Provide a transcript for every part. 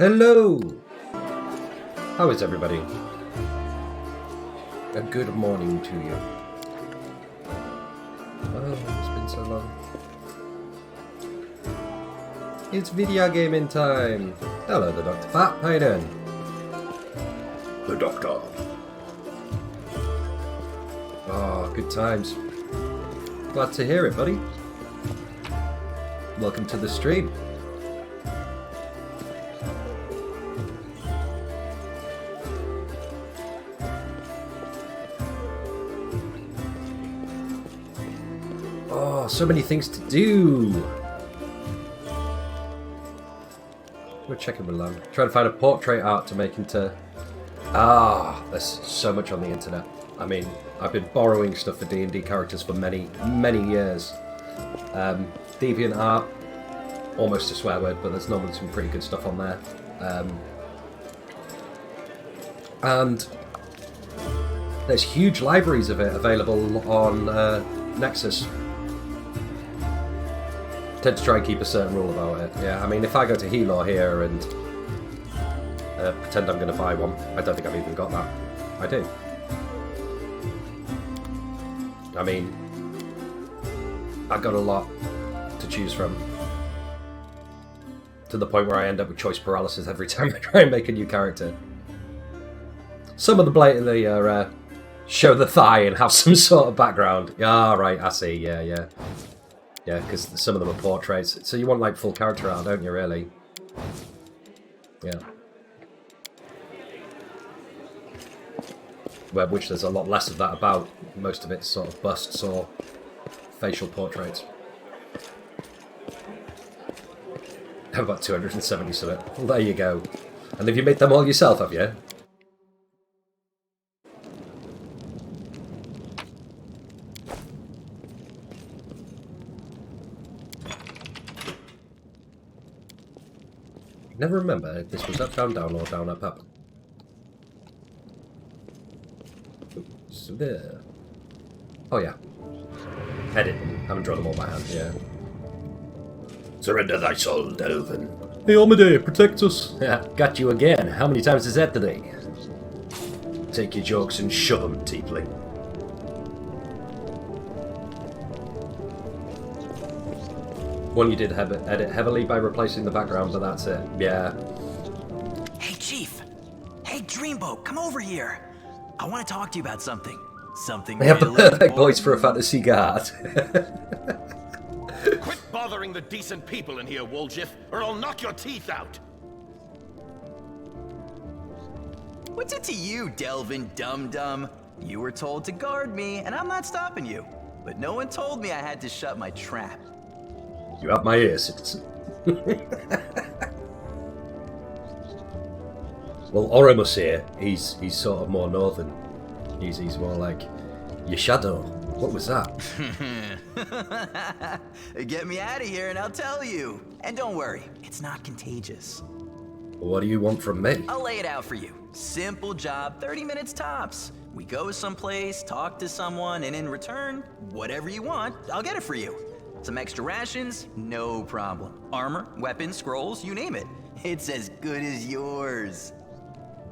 Hello! How is everybody? A good morning to you. Oh, it's been so long. It's video gaming time! Hello, the Dr. Pat. How you doing? The Doctor. Oh, good times. Glad to hear it, buddy. Welcome to the stream. Oh, so many things to do. We're checking with Trying to find a portrait art to make into... there's so much on the internet. I mean, I've been borrowing stuff for D&D characters for many, many years. DeviantArt, almost a swear word, but there's normally some pretty good stuff on there. And there's huge libraries of it available on Nexus. Tend to try and keep a certain rule about it. Yeah, I mean, if I go to Helor here and pretend I'm going to buy one, I don't think I've even got that. I do. I mean, I've got a lot to choose from. To the point where I end up with choice paralysis every time I try and make a new character. Some of them blatantly are show the thigh and have some sort of background. Yeah, right, I see, yeah. Yeah, because some of them are portraits. So you want like full character art, don't you, really? Yeah. Which there's a lot less of that about. Most of it's sort of busts or facial portraits. I have about 270 something. Well, there you go. And have you made them all yourself, have you? Never remember if this was up, down, down, or down, up, up. So there. Oh yeah. Edit them. Haven't drawn them all by hand, yeah. Surrender thy soul, Delvin. Hey, Omade, protect us. Yeah, got you again. How many times is that today? Take your jokes and shove them, Tiefling. One you did edit heavily by replacing the background, but that's it. Yeah. Hey, Chief. Hey, Dreamboat, come over here. I want to talk to you about something. Something They have the really perfect important. voice for a fantasy guard. Quit bothering the decent people in here, Woljif, or I'll knock your teeth out! What's it to you, Delvin Dum-Dum? You were told to guard me, and I'm not stopping you. But no one told me I had to shut my trap. You have my ear, citizen. Well, Oramus here, he's sort of more northern. He's more like, your shadow. What was that? Get me out of here and I'll tell you. And don't worry, it's not contagious. What do you want from me? I'll lay it out for you. Simple job, 30 minutes tops. We go someplace, talk to someone, and in return, whatever you want, I'll get it for you. Some extra rations? No problem. Armor, weapons, scrolls, you name it. It's as good as yours.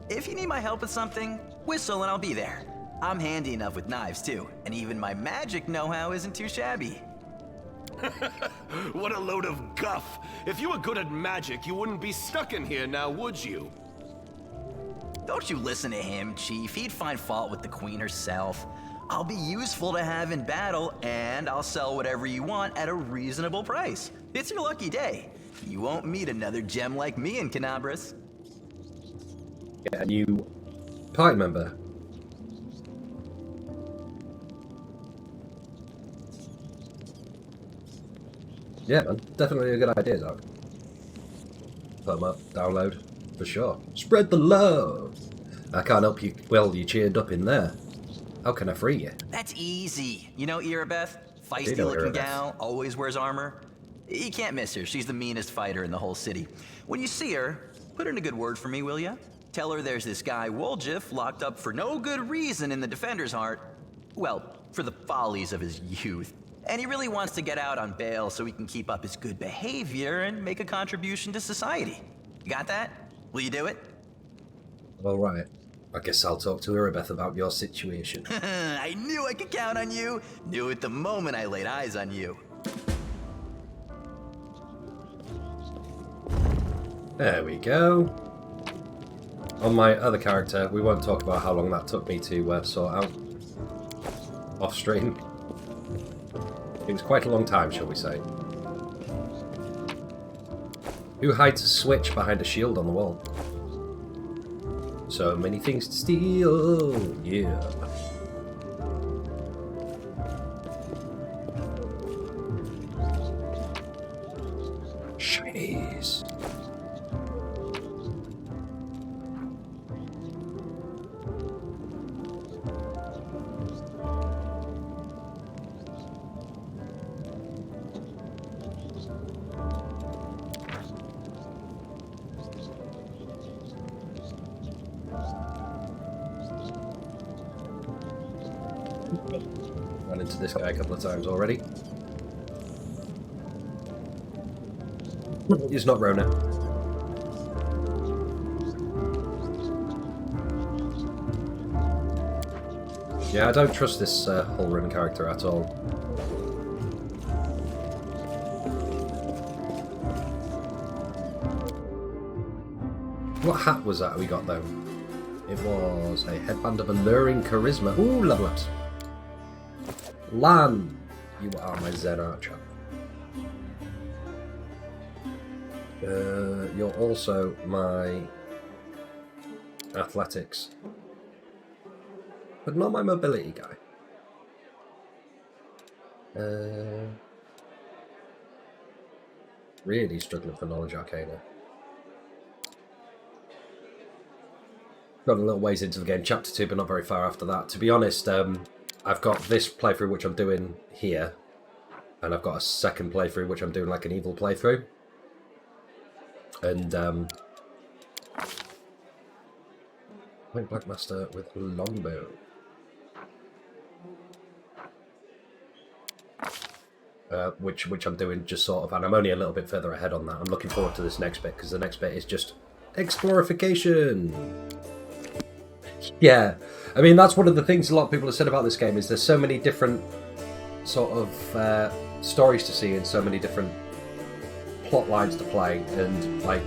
If you need my help with something, whistle and I'll be there. I'm handy enough with knives too, and even my magic know-how isn't too shabby. What a load of guff! If you were good at magic, you wouldn't be stuck in here now, would you? Don't you listen to him, Chief. He'd find fault with the Queen herself. I'll be useful to have in battle, and I'll sell whatever you want at a reasonable price. It's your lucky day. You won't meet another gem like me in Canabras. Get a new party member. Yeah, man. Definitely a good idea, Doc. Put them up, download, for sure. Spread the love! I can't help you. Well, you cheered up in there. How can I free you? That's easy. You know Irabeth? I do Feisty know looking Irabeth. gal, always wears armor. You can't miss her. She's the meanest fighter in the whole city. When you see her, put in a good word for me, will ya? Tell her there's this guy, Woljif, locked up for no good reason in the Defender's Heart. Well, for the follies of his youth. And he really wants to get out on bail so he can keep up his good behavior and make a contribution to society. You got that? Will you do it? Alright. I guess I'll talk to Irabeth about your situation. I knew I could count on you. Knew it the moment I laid eyes on you. There we go. On my other character, we won't talk about how long that took me to sort out. Off stream. It was quite a long time, shall we say. Who hides a switch behind a shield on the wall? So many things to steal, yeah. Shinies. into this guy a couple of times already. He's not Rona. Yeah, I don't trust this Hulrun character at all. What hat was that we got though? It was a headband of alluring charisma. Ooh, level ups. Lan, you are my Zen archer. You're also my athletics, but not my mobility guy. Really struggling for knowledge arcana. Got a little ways into the game, chapter 2, but not very far after that. To be honest, I've got this playthrough which I'm doing here, and I've got a second playthrough which I'm doing like an evil playthrough. And Point Blackmaster with longbow. Which I'm doing just sort of, and I'm only a little bit further ahead on that. I'm looking forward to this next bit because the next bit is just explorification. Yeah, I mean that's one of the things a lot of people have said about this game is there's so many different sort of stories to see and so many different plot lines to play, and like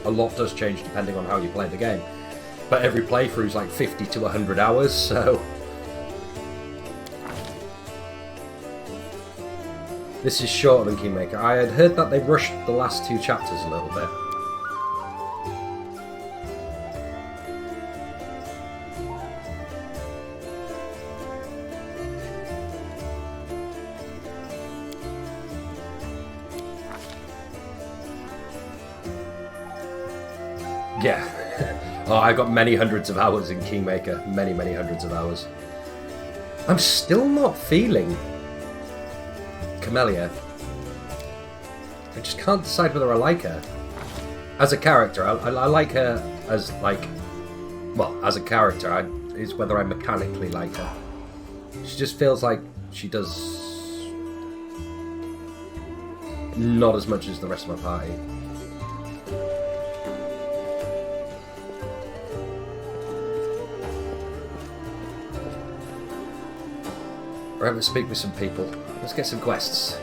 a lot does change depending on how you play the game. But every playthrough is like 50 to 100 hours, so this is shorter than Kingmaker. I had heard that they rushed the last 2 chapters a little bit. Yeah. Oh, I got many hundreds of hours in Kingmaker. Many, many hundreds of hours. I'm still not feeling Camellia. I just can't decide whether I like her. As a character, I like her as, like... Well, as a character, is whether I mechanically like her. She just feels like she does... not as much as the rest of my party. Right, let's speak with some people. Let's get some quests.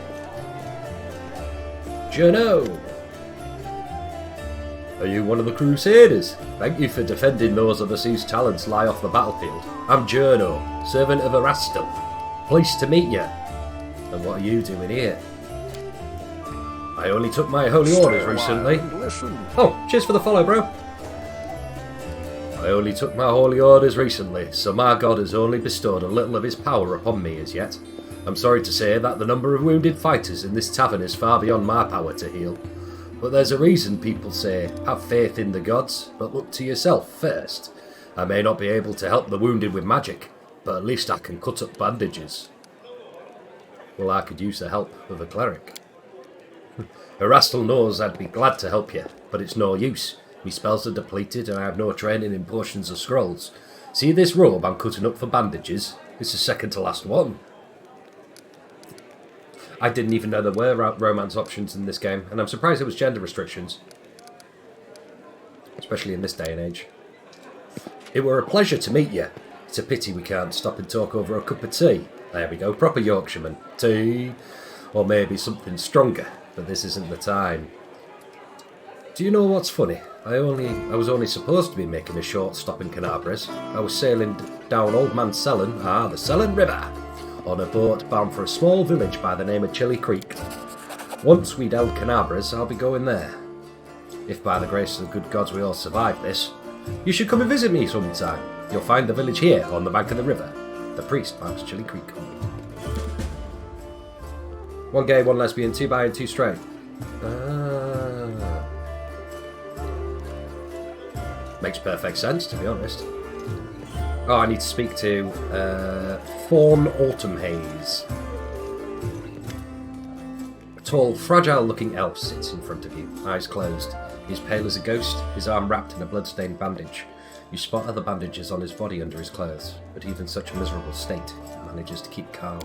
Journo! Are you one of the Crusaders? Thank you for defending those of us whose talents lie off the battlefield. I'm Journo, servant of Erastil. Pleased to meet you. And what are you doing here? I only took my holy orders recently. Oh, cheers for the follow, bro. I only took my holy orders recently, so my god has only bestowed a little of his power upon me as yet. I'm sorry to say that the number of wounded fighters in this tavern is far beyond my power to heal. But there's a reason people say, have faith in the gods, but look to yourself first. I may not be able to help the wounded with magic, but at least I can cut up bandages. Well, I could use the help of a cleric. Erastil knows I'd be glad to help you, but it's no use. My spells are depleted and I have no training in potions or scrolls. See this robe I'm cutting up for bandages? It's the second to last one. I didn't even know there were romance options in this game, and I'm surprised there was gender restrictions. Especially in this day and age. It were a pleasure to meet you. It's a pity we can't stop and talk over a cup of tea. There we go, proper Yorkshireman. Tea. Or maybe something stronger, but this isn't the time. Do you know what's funny? I was only supposed to be making a short stop in Canabres. I was sailing down Old Man Sellen, the Sellen River, on a boat bound for a small village by the name of Chilly Creek. Once we'd held Canabres, I'll be going there. If by the grace of the good gods we all survive this, you should come and visit me sometime. You'll find the village here, on the bank of the river. The priest marks Chilly Creek. 1 gay, 1 lesbian, 2 bi and 2 straight. Makes perfect sense, to be honest. Oh, I need to speak to Fawn Autumn Haze. A tall, fragile-looking elf sits in front of you, eyes closed. He's pale as a ghost, his arm wrapped in a blood-stained bandage. You spot other bandages on his body under his clothes, but even such a miserable state, he manages to keep calm.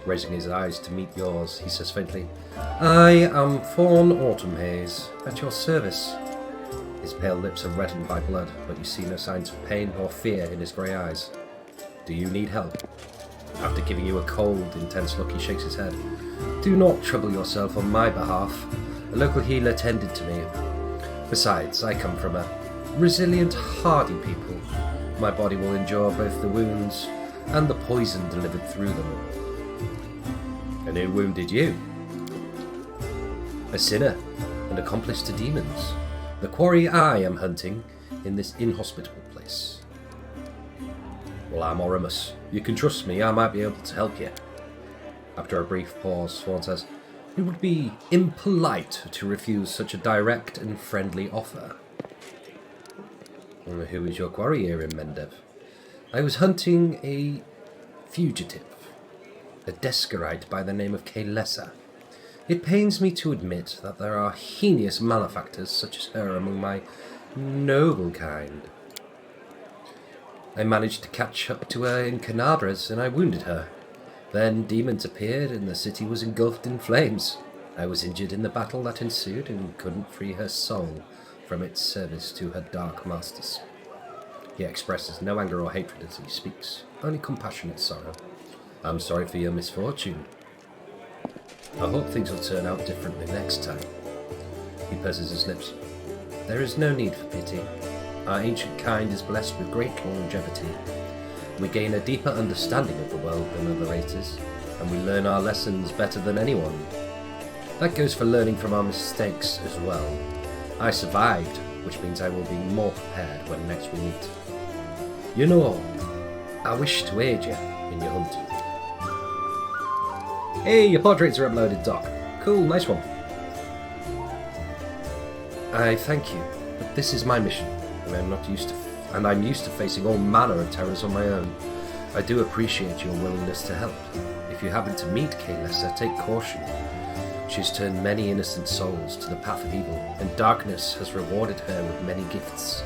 Raising his eyes to meet yours, he says faintly, "I am Fawn Autumnhaze, at your service." His pale lips are reddened by blood, but you see no signs of pain or fear in his grey eyes. "Do you need help?" After giving you a cold, intense look, he shakes his head. "Do not trouble yourself on my behalf. A local healer tended to me. Besides, I come from a resilient, hardy people. My body will endure both the wounds and the poison delivered through them." "And who wounded you?" "A sinner, an accomplice to demons. The quarry I am hunting in this inhospitable place." "Well, I'm Oramus. You can trust me, I might be able to help you." After a brief pause, Swan says, "It would be impolite to refuse such a direct and friendly offer." "Who is your quarry here in Mendev?" "I was hunting a fugitive, a Descarite by the name of Kaelessa. It pains me to admit that there are heinous malefactors such as her among my noble kind. I managed to catch up to her in Canabras and I wounded her. Then demons appeared and the city was engulfed in flames. I was injured in the battle that ensued and couldn't free her soul from its service to her dark masters." He expresses no anger or hatred as he speaks, only compassionate sorrow. "I'm sorry for your misfortune. I hope things will turn out differently next time." He purses his lips. "There is no need for pity. Our ancient kind is blessed with great longevity. We gain a deeper understanding of the world than other races, and we learn our lessons better than anyone. That goes for learning from our mistakes as well. I survived, which means I will be more prepared when next we meet. You know, I wish to aid you in your hunt." "Hey, your portraits are uploaded, Doc. Cool, nice one." "I thank you, but this is my mission, and I'm used to facing all manner of terrors on my own. I do appreciate your willingness to help. If you happen to meet Kaelessa, take caution. She's turned many innocent souls to the path of evil, and darkness has rewarded her with many gifts.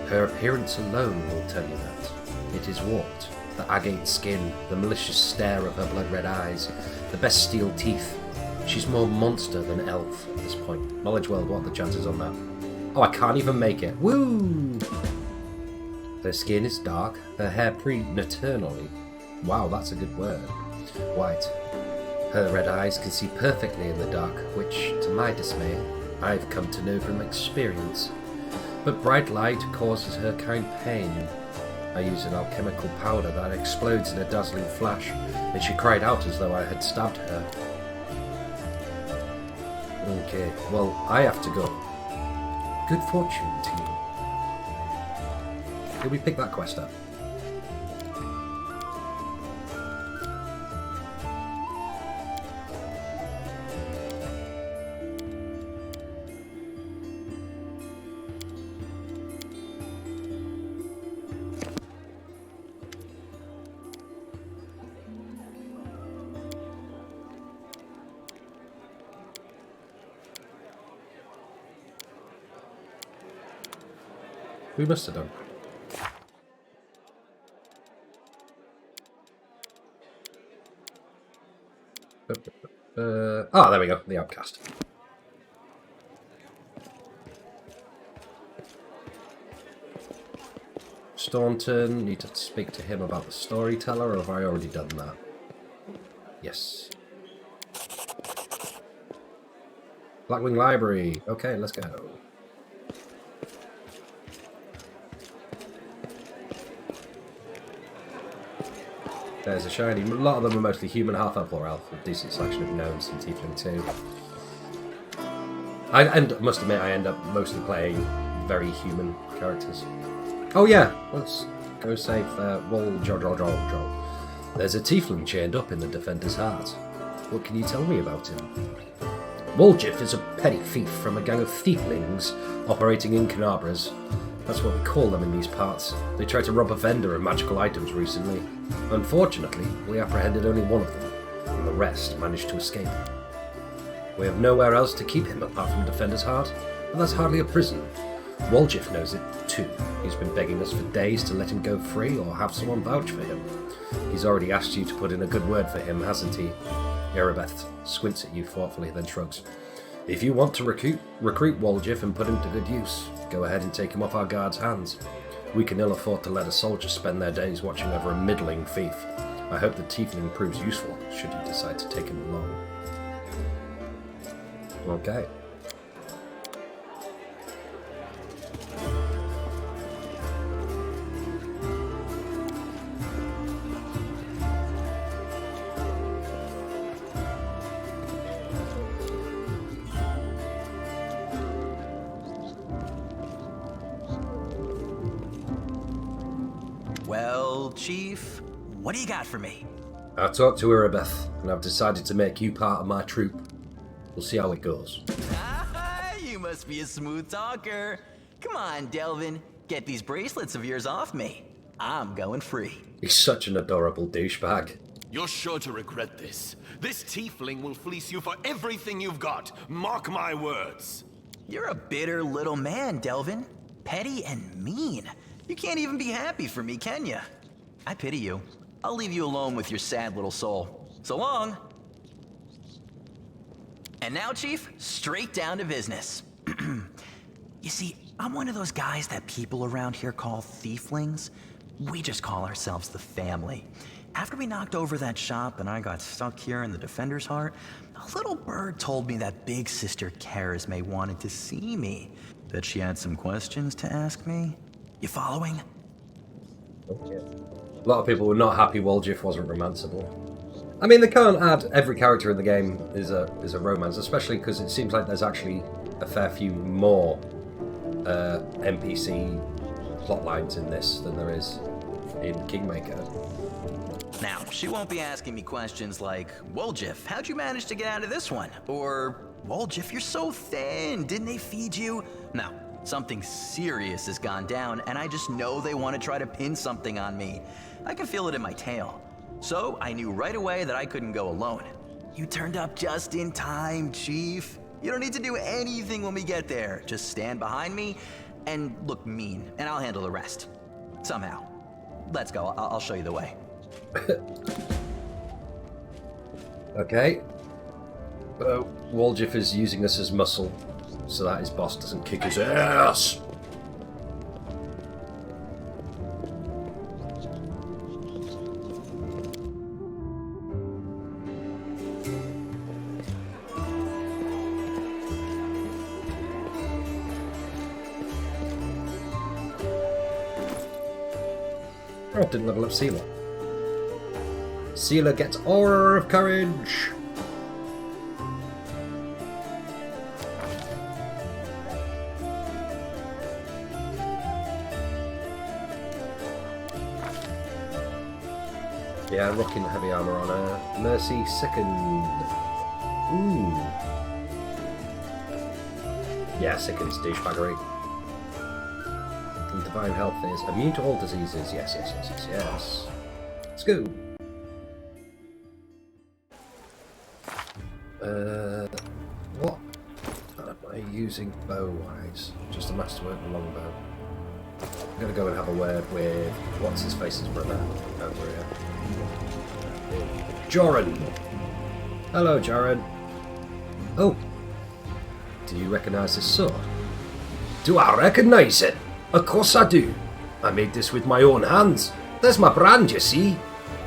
Her appearance alone will tell you that. It is warped, the agate skin, the malicious stare of her blood-red eyes, the bestial teeth. She's more monster than elf at this point. Knowledge world, what are the chances on that? Oh, I can't even make it. Woo! Her skin is dark, her hair preternally. Wow, that's a good word. White. Her red eyes can see perfectly in the dark, which, to my dismay, I've come to know from experience. But bright light causes her kind pain. I use an alchemical powder that explodes in a dazzling flash, and she cried out as though I had stabbed her." "Okay, well, I have to go. Good fortune to you." Did we pick that quest up? We must have done. There we go, the outcast. Staunton, need to speak to him about the storyteller, or have I already done that? Yes. Blackwing Library. Okay, let's go. There's a shiny. A lot of them are mostly human, half elf or elf, with a decent selection of gnomes and tiefling too. I must admit, I end up mostly playing very human characters. Oh yeah, let's go save Joel. There's a tiefling chained up in the Defender's Heart. What can you tell me about him? Woljif is a petty thief from a gang of Thieflings operating in Canabras. That's what we call them in these parts. They tried to rob a vendor of magical items recently. Unfortunately, we apprehended only one of them, and the rest managed to escape. We have nowhere else to keep him apart from Defender's Heart, but that's hardly a prison. Woljif knows it too. He's been begging us for days to let him go free or have someone vouch for him. He's already asked you to put in a good word for him, hasn't he? Erebeth squints at you thoughtfully, then shrugs. If you want to recruit Woljif and put him to good use, go ahead and take him off our guards' hands. We can ill afford to let a soldier spend their days watching over a middling thief. I hope the Tiefling proves useful, should you decide to take him along. Okay. Well, Chief, what do you got for me? I talked to Erebeth, and I've decided to make you part of my troop. We'll see how it goes. You must be a smooth talker. Come on, Delvin, get these bracelets of yours off me. I'm going free. He's such an adorable douchebag. You're sure to regret this. This tiefling will fleece you for everything you've got. Mark my words. You're a bitter little man, Delvin. Petty and mean. You can't even be happy for me, can you? I pity you. I'll leave you alone with your sad little soul. So long. And now, Chief, straight down to business. You see, I'm one of those guys that people around here call Thieflings. We just call ourselves the family. After we knocked over that shop and I got stuck here in the Defender's Heart, a little bird told me that Big Sister Charisme wanted to see me. That she had some questions to ask me. You following? Okay. A lot of people were not happy Woljif wasn't romanceable. I mean, they can't add every character in the game is a romance, especially because it seems like there's actually a fair few more NPC plot lines in this than there is in Kingmaker. Now, she won't be asking me questions like, Woljif, how'd you manage to get out of this one? Or, Woljif, you're so thin, didn't they feed you? No, something serious has gone down, and I just know they want to try to pin something on me. I can feel it in my tail. So I knew right away that I couldn't go alone. You turned up just in time, Chief. You don't need to do anything when we get there. Just stand behind me and look mean, and I'll handle the rest. Somehow. Let's go, I'll show you the way. Okay. Woljif is using us as muscle so that his boss doesn't kick his ass. Oh, didn't level up Sealer. Sealer gets Aura of Courage. Yeah, rocking heavy armor on her. Mercy second. Ooh. Yeah, second's douchebaggery. And divine health is immune to all diseases. Yes. Let's go. What am I using bow-wise? Just a masterwork and longbow. I'm gonna go and have a word with what's his face's brother over here. Joran. Hello, Joran. Oh, do you recognise this sword? Do I recognise it? Of course I do. I made this with my own hands. There's my brand, you see.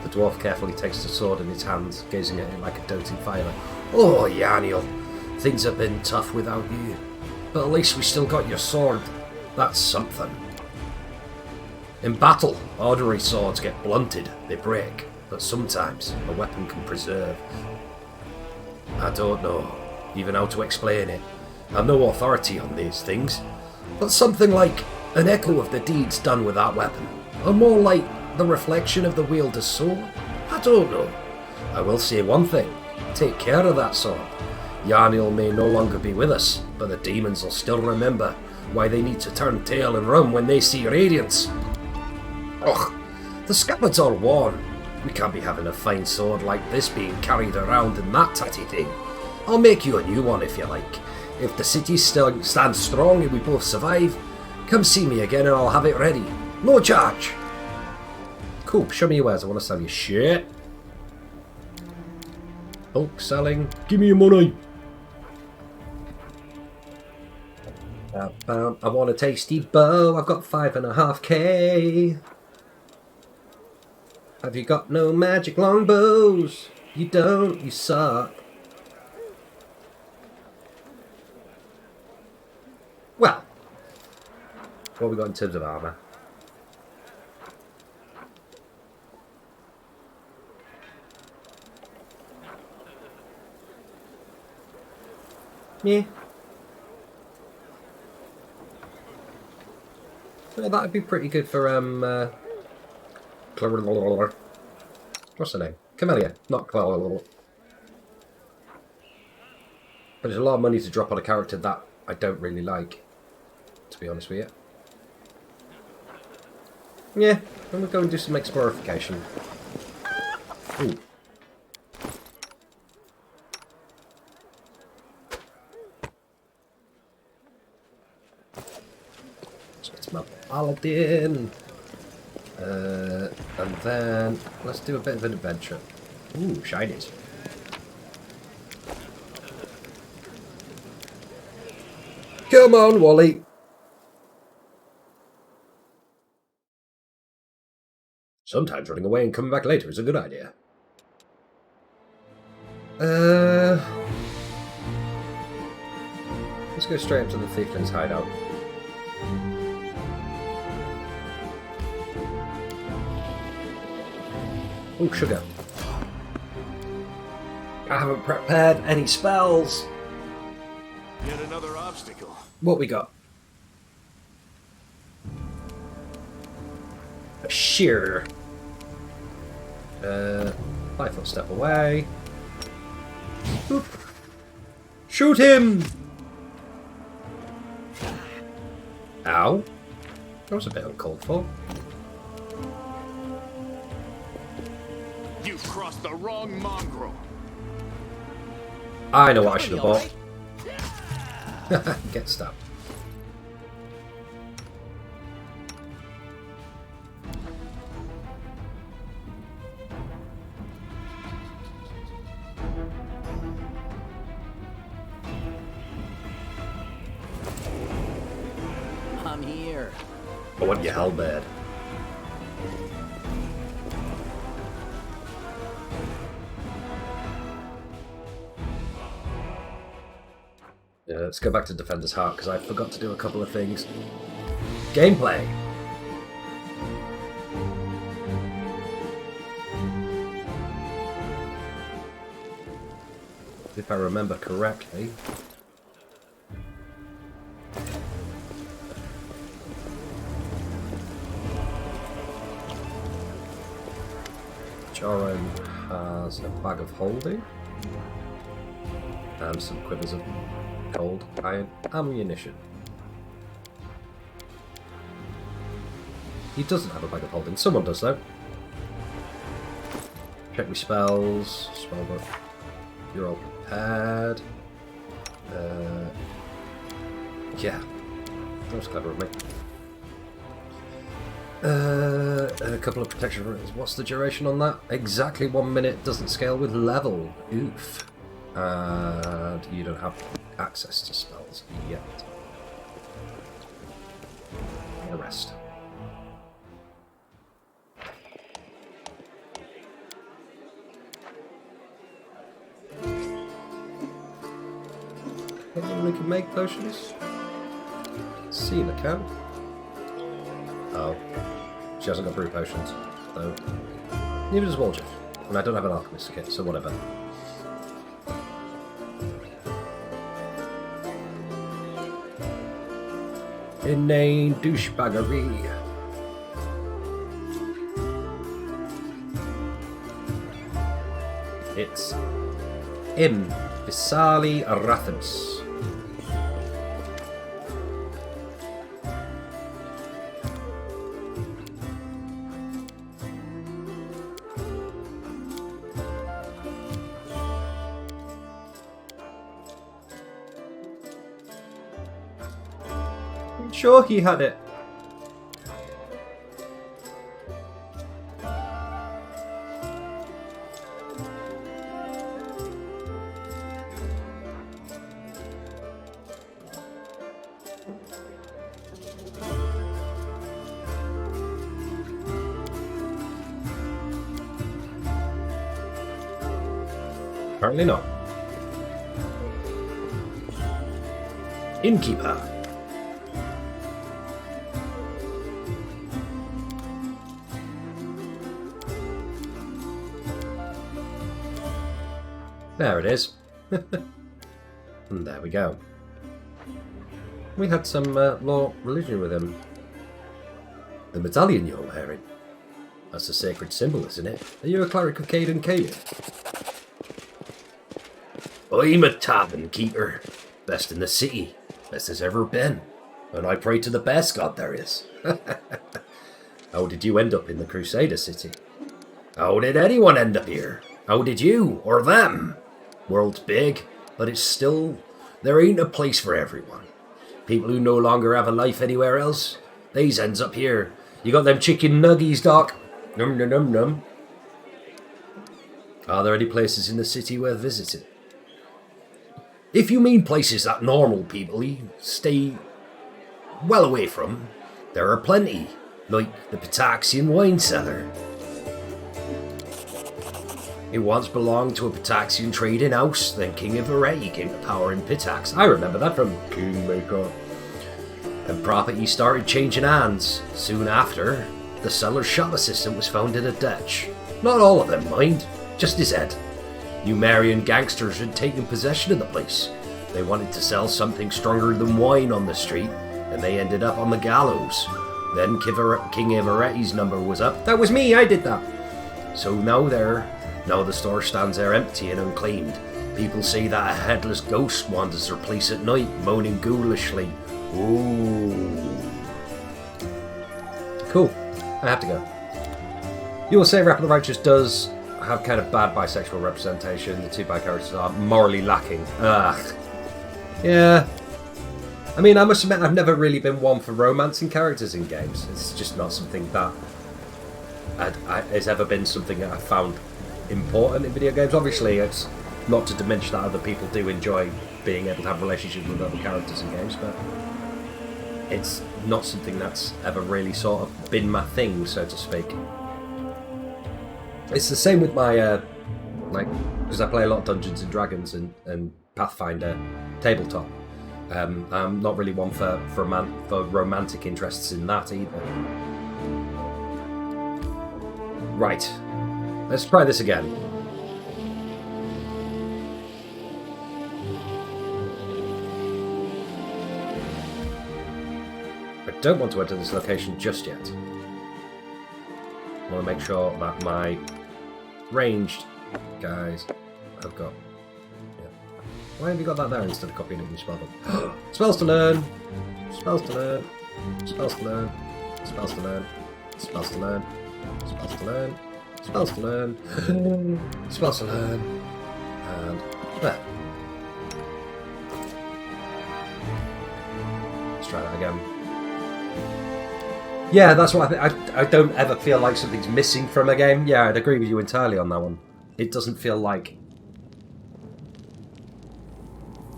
The dwarf carefully takes the sword in his hands, gazing at it like a doting father. Oh, Yaniel, things have been tough without you. But at least we still got your sword. That's something. In battle, ordinary swords get blunted, they break. But sometimes, a weapon can preserve. I don't know even how to explain it. I'm no authority on these things. But something like an echo of the deeds done with that weapon. Or more like the reflection of the wielder's soul. I don't know. I will say one thing. Take care of that sword. Yarnil may no longer be with us, but the demons will still remember why they need to turn tail and run when they see radiance. Ugh, the scabbards are worn. We can't be having a fine sword like this being carried around in that tatty thing. I'll make you a new one if you like. If the city still stands strong and we both survive, Come see me again and I'll have it ready. No charge. Cool, show me your wares. I want to sell you shit. Bulk selling. Give me your money. I want a tasty bow. I've got 5.5k. Have you got no magic longbows? You don't, you suck. Well, what have we got in terms of armour? Yeah. Well, that'd be pretty good for, what's her name? Camellia, not But there's a lot of money to drop on a character that I don't really like, to be honest with you. Yeah, I'm gonna go and do some explorification. Ooh. So it's my paladin. And then let's do a bit of an adventure. Ooh, shinies. Come on, Wally. Sometimes running away and coming back later is a good idea. Let's go straight up to the Thieflings hideout. Oh, sugar. I haven't prepared any spells. Yet another obstacle. What we got? A shear. 5 foot step away. Oop. Shoot him! Ow. That was a bit uncalled for. You've crossed the wrong mongrel. I know what I should have bought. Get stabbed. I'm here. I want your halberd. Yeah, let's go back to Defender's Heart because I forgot to do a couple of things. Gameplay. If I remember correctly. Joran has a bag of holding and some quivers of cold iron ammunition. He doesn't have a bag of holding. Someone does though. Check my spells. Spellbook. You're all prepared. Yeah, that was clever of me. A couple of protection runes. What's the duration on that? Exactly 1 minute. Doesn't scale with level. Oof. And you don't have access to spells yet. The rest. Anyone who can make potions? Cena can. Oh. She hasn't got brew potions, though. Neither does Waljeff. And I don't have an alchemist kit, so whatever. Inane douchebaggery. It's Visali Rathamus. Sure he had it. Apparently not. Innkeeper. There it is. And there we go. We had some law religion with him. The medallion you're wearing. That's a sacred symbol, isn't it? Are you a cleric of Caden Caden? I'm a tavern keeper. Best in the city. Best as ever been. And I pray to the best god there is. How did you end up in the Crusader city? How did anyone end up here? How did you, or them? World's big, but it's still... There ain't a place for everyone. People who no longer have a life anywhere else, they's ends up here. You got them chicken nuggies, Doc. Num num num num. Are there any places in the city worth visiting? If you mean places that normal people stay well away from, there are plenty, like the Pitaxian wine cellar. It once belonged to a Pitaxian trading house, then King of Areti came to power in Pitax. I remember that from Kingmaker. And property started changing hands. Soon after, the seller's shop assistant was found in a ditch. Not all of them, mind, just his head. Numerian gangsters had taken possession of the place. They wanted to sell something stronger than wine on the street, and they ended up on the gallows. Then King of Areti's number was up. That was me, I did that. So now the store stands there empty and unclaimed. People say that a headless ghost wanders their place at night, moaning ghoulishly. Ooh. Cool. I have to go. You will say Rap of the Righteous does have kind of bad bisexual representation. The two bi characters are morally lacking. Ugh. Yeah. I mean, I must admit I've never really been one for romancing characters in games. It's just not something that has ever been something that I found important in video games. Obviously, it's not to diminish that other people do enjoy being able to have relationships with other characters in games, but it's not something that's ever really sort of been my thing, so to speak. It's the same with my, because I play a lot of Dungeons and Dragons and Pathfinder tabletop. I'm not really one for romantic interests in that either. Right. Let's try this again. I don't want to enter this location just yet. I want to make sure that my ranged guys have got... Yeah. Why have you got that there instead of copying it in your spell book? Spells to learn! Spells to learn! Spells to learn! Spells to learn! Spells to learn! Spells to learn! Spells to learn. Spells to learn. And there. Let's try that again. Yeah, that's what I think. I don't ever feel like something's missing from a game. Yeah, I'd agree with you entirely on that one. It doesn't feel like,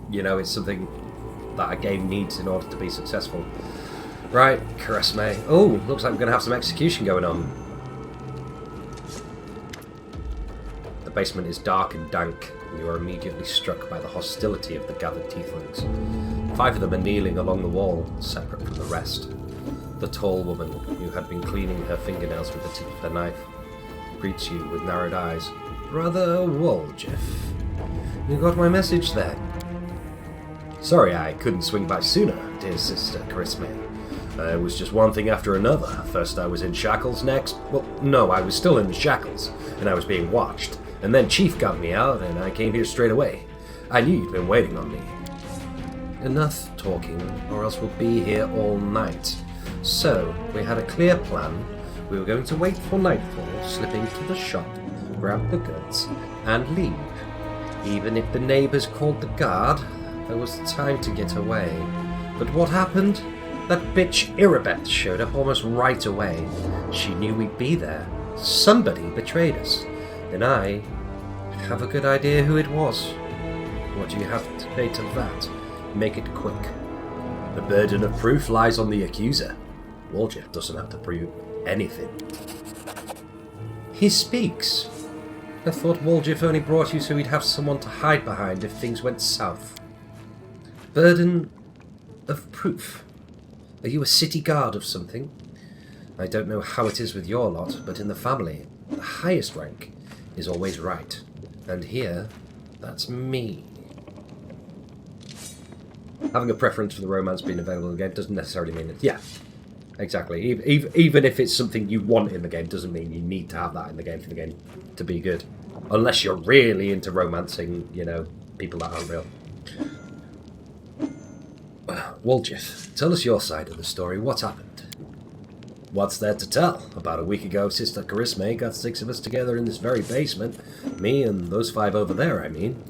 you know, it's something that a game needs in order to be successful. Right, caress me. Oh, looks like we're going to have some execution going on. The basement is dark and dank, and you are immediately struck by the hostility of the gathered Thieflings. 5 of them are kneeling along the wall, separate from the rest. The tall woman, who had been cleaning her fingernails with the tip of her knife, greets you with narrowed eyes. Brother Woljif, you got my message then? Sorry I couldn't swing by sooner, dear sister Charisme. It was just one thing after another. First I was in shackles, next... Well, no, I was still in the shackles, and I was being watched. And then Chief got me out, and I came here straight away. I knew you'd been waiting on me. Enough talking, or else we'll be here all night. So, we had a clear plan. We were going to wait for nightfall, slip into the shop, grab the goods, and leave. Even if the neighbours called the guard, there was time to get away. But what happened? That bitch Irabeth showed up almost right away. She knew we'd be there. Somebody betrayed us. And I have a good idea who it was. What do you have to say to that? Make it quick. The burden of proof lies on the accuser. Woljif doesn't have to prove anything. He speaks. I thought Woljif only brought you so he'd have someone to hide behind if things went south. Burden of proof. Are you a city guard of something? I don't know how it is with your lot, but in the family, the highest rank is always right. And here, that's me. Having a preference for the romance being available in the game doesn't necessarily mean it. Yeah, exactly. Even if it's something you want in the game, doesn't mean you need to have that in the game for the game to be good. Unless you're really into romancing, you know, people that aren't real. Woljif, tell us your side of the story. What happened? What's there to tell? About a week ago, Sister Charisma got 6 of us together in this very basement. Me and those 5 over there, I mean.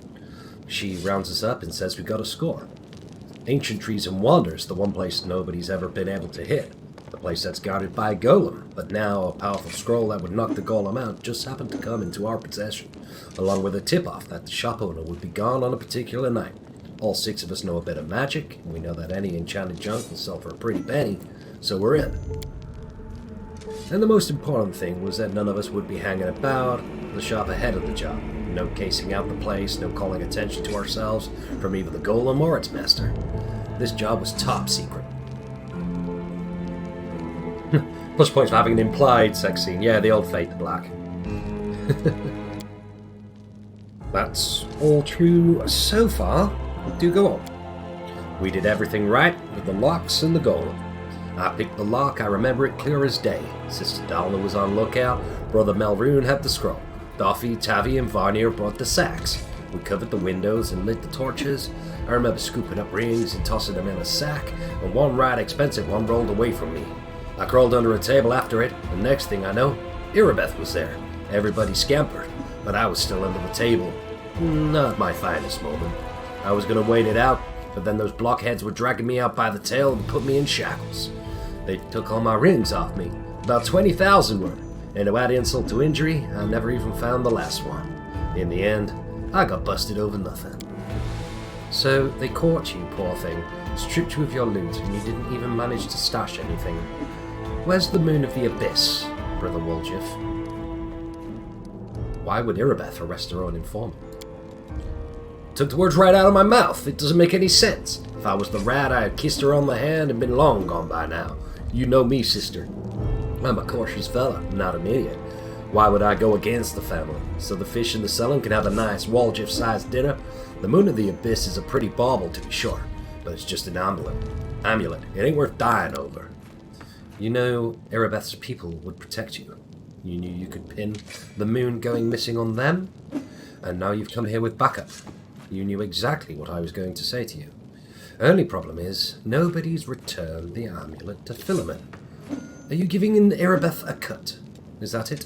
She rounds us up and says we got a score. Ancient Trees and Wonders, the one place nobody's ever been able to hit. The place that's guarded by a golem. But now a powerful scroll that would knock the golem out just happened to come into our possession, along with a tip-off that the shop owner would be gone on a particular night. All 6 of us know a bit of magic, and we know that any enchanted junk will sell for a pretty penny, so we're in. And the most important thing was that none of us would be hanging about the shop ahead of the job. No casing out the place, no calling attention to ourselves from either the golem or its master. This job was top secret. Plus points for having an implied sex scene. Yeah, the old fade to black. That's all true so far. Do go on. We did everything right with the locks and the golem. I picked the lock, I remember it clear as day. Sister Dalna was on lookout, Brother Melroon had the scroll. Doffy, Tavi, and Varnier brought the sacks. We covered the windows and lit the torches. I remember scooping up rings and tossing them in a sack, and one right expensive one rolled away from me. I crawled under a table after it, and next thing I know, Irabeth was there. Everybody scampered, but I was still under the table. Not my finest moment. I was gonna wait it out, but then those blockheads were dragging me out by the tail and put me in shackles. They took all my rings off me, about 20,000 worth, and to add insult to injury, I never even found the last one. In the end, I got busted over nothing. So they caught you, poor thing, stripped you of your loot, and you didn't even manage to stash anything. Where's the Moon of the Abyss, Brother Woljif? Why would Irabeth arrest her own informant? Took the words right out of my mouth. It doesn't make any sense. If I was the rat, I had kissed her on the hand and been long gone by now. You know me, sister. I'm a cautious fella, not an idiot. Why would I go against the family? So the fish in the cellar can have a nice Woljif-sized dinner? The Moon of the Abyss is a pretty bauble, to be sure, but it's just an amulet. It ain't worth dying over. You know, Irabeth's people would protect you. You knew you could pin the moon going missing on them, and now you've come here with backup. You knew exactly what I was going to say to you. Only problem is, nobody's returned the amulet to Philemon. Are you giving Irabeth a cut? Is that it?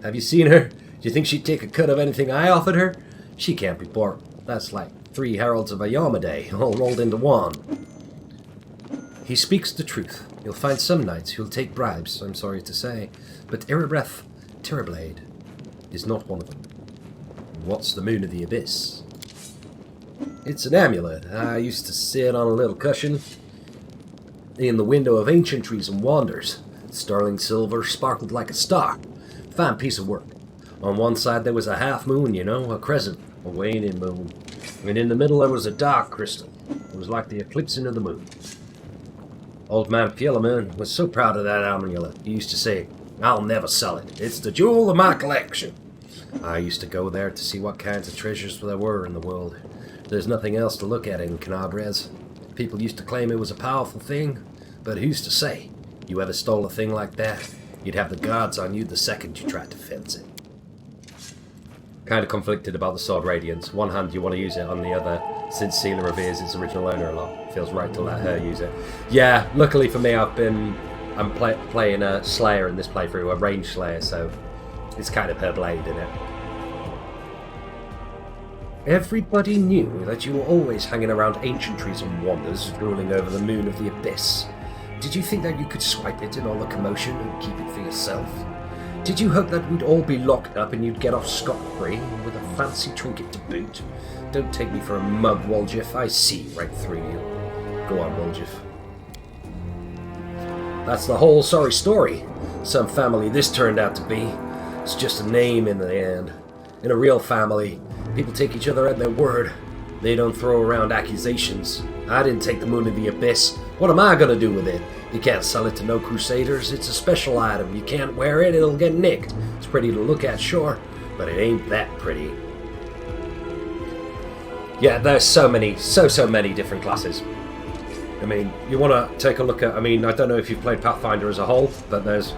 Have you seen her? Do you think she'd take a cut of anything I offered her? She can't be bought. That's like 3 heralds of Ayamade, all rolled into one. He speaks the truth. You'll find some knights who'll take bribes, I'm sorry to say, but Irabeth Terrorblade is not one of them. What's the Moon of the Abyss? It's an amulet. I used to sit on a little cushion in the window of Ancient Trees and Wonders. Sterling silver sparkled like a star. Fine piece of work. On one side there was a half moon, you know, a crescent, a waning moon. And in the middle there was a dark crystal. It was like the eclipsing of the moon. Old man Philemon was so proud of that amulet. He used to say, I'll never sell it. It's the jewel of my collection. I used to go there to see what kinds of treasures there were in the world. There's nothing else to look at in Canabres. People used to claim it was a powerful thing, but who's to say? You ever stole a thing like that, you'd have the guards on you the second you tried to fence it. Kind of conflicted about the Sword Radiance. One hand you want to use it, on the other, since Seela reveres its original owner a lot, feels right to let her use it. Yeah, luckily for me I'm playing a Slayer in this playthrough, a ranged Slayer, so it's kind of her blade in it. Everybody knew that you were always hanging around Ancient Trees and Wonders, ruling over the Moon of the Abyss. Did you think that you could swipe it in all the commotion and keep it for yourself? Did you hope that we'd all be locked up and you'd get off scot-free with a fancy trinket to boot? Don't take me for a mug, Woljif. I see right through you. Go on, Woljif. That's the whole sorry story. Some family this turned out to be. It's just a name in the end. In a real family, people take each other at their word. They don't throw around accusations. I didn't take the moon in the abyss. What am I gonna do with it? You can't sell it to no crusaders. It's a special item. You can't wear it, it'll get nicked. It's pretty to look at, sure, but it ain't that pretty. Yeah, there's so many different classes. I mean, you want to take a look at... I mean, I don't know if you've played Pathfinder as a whole, but there's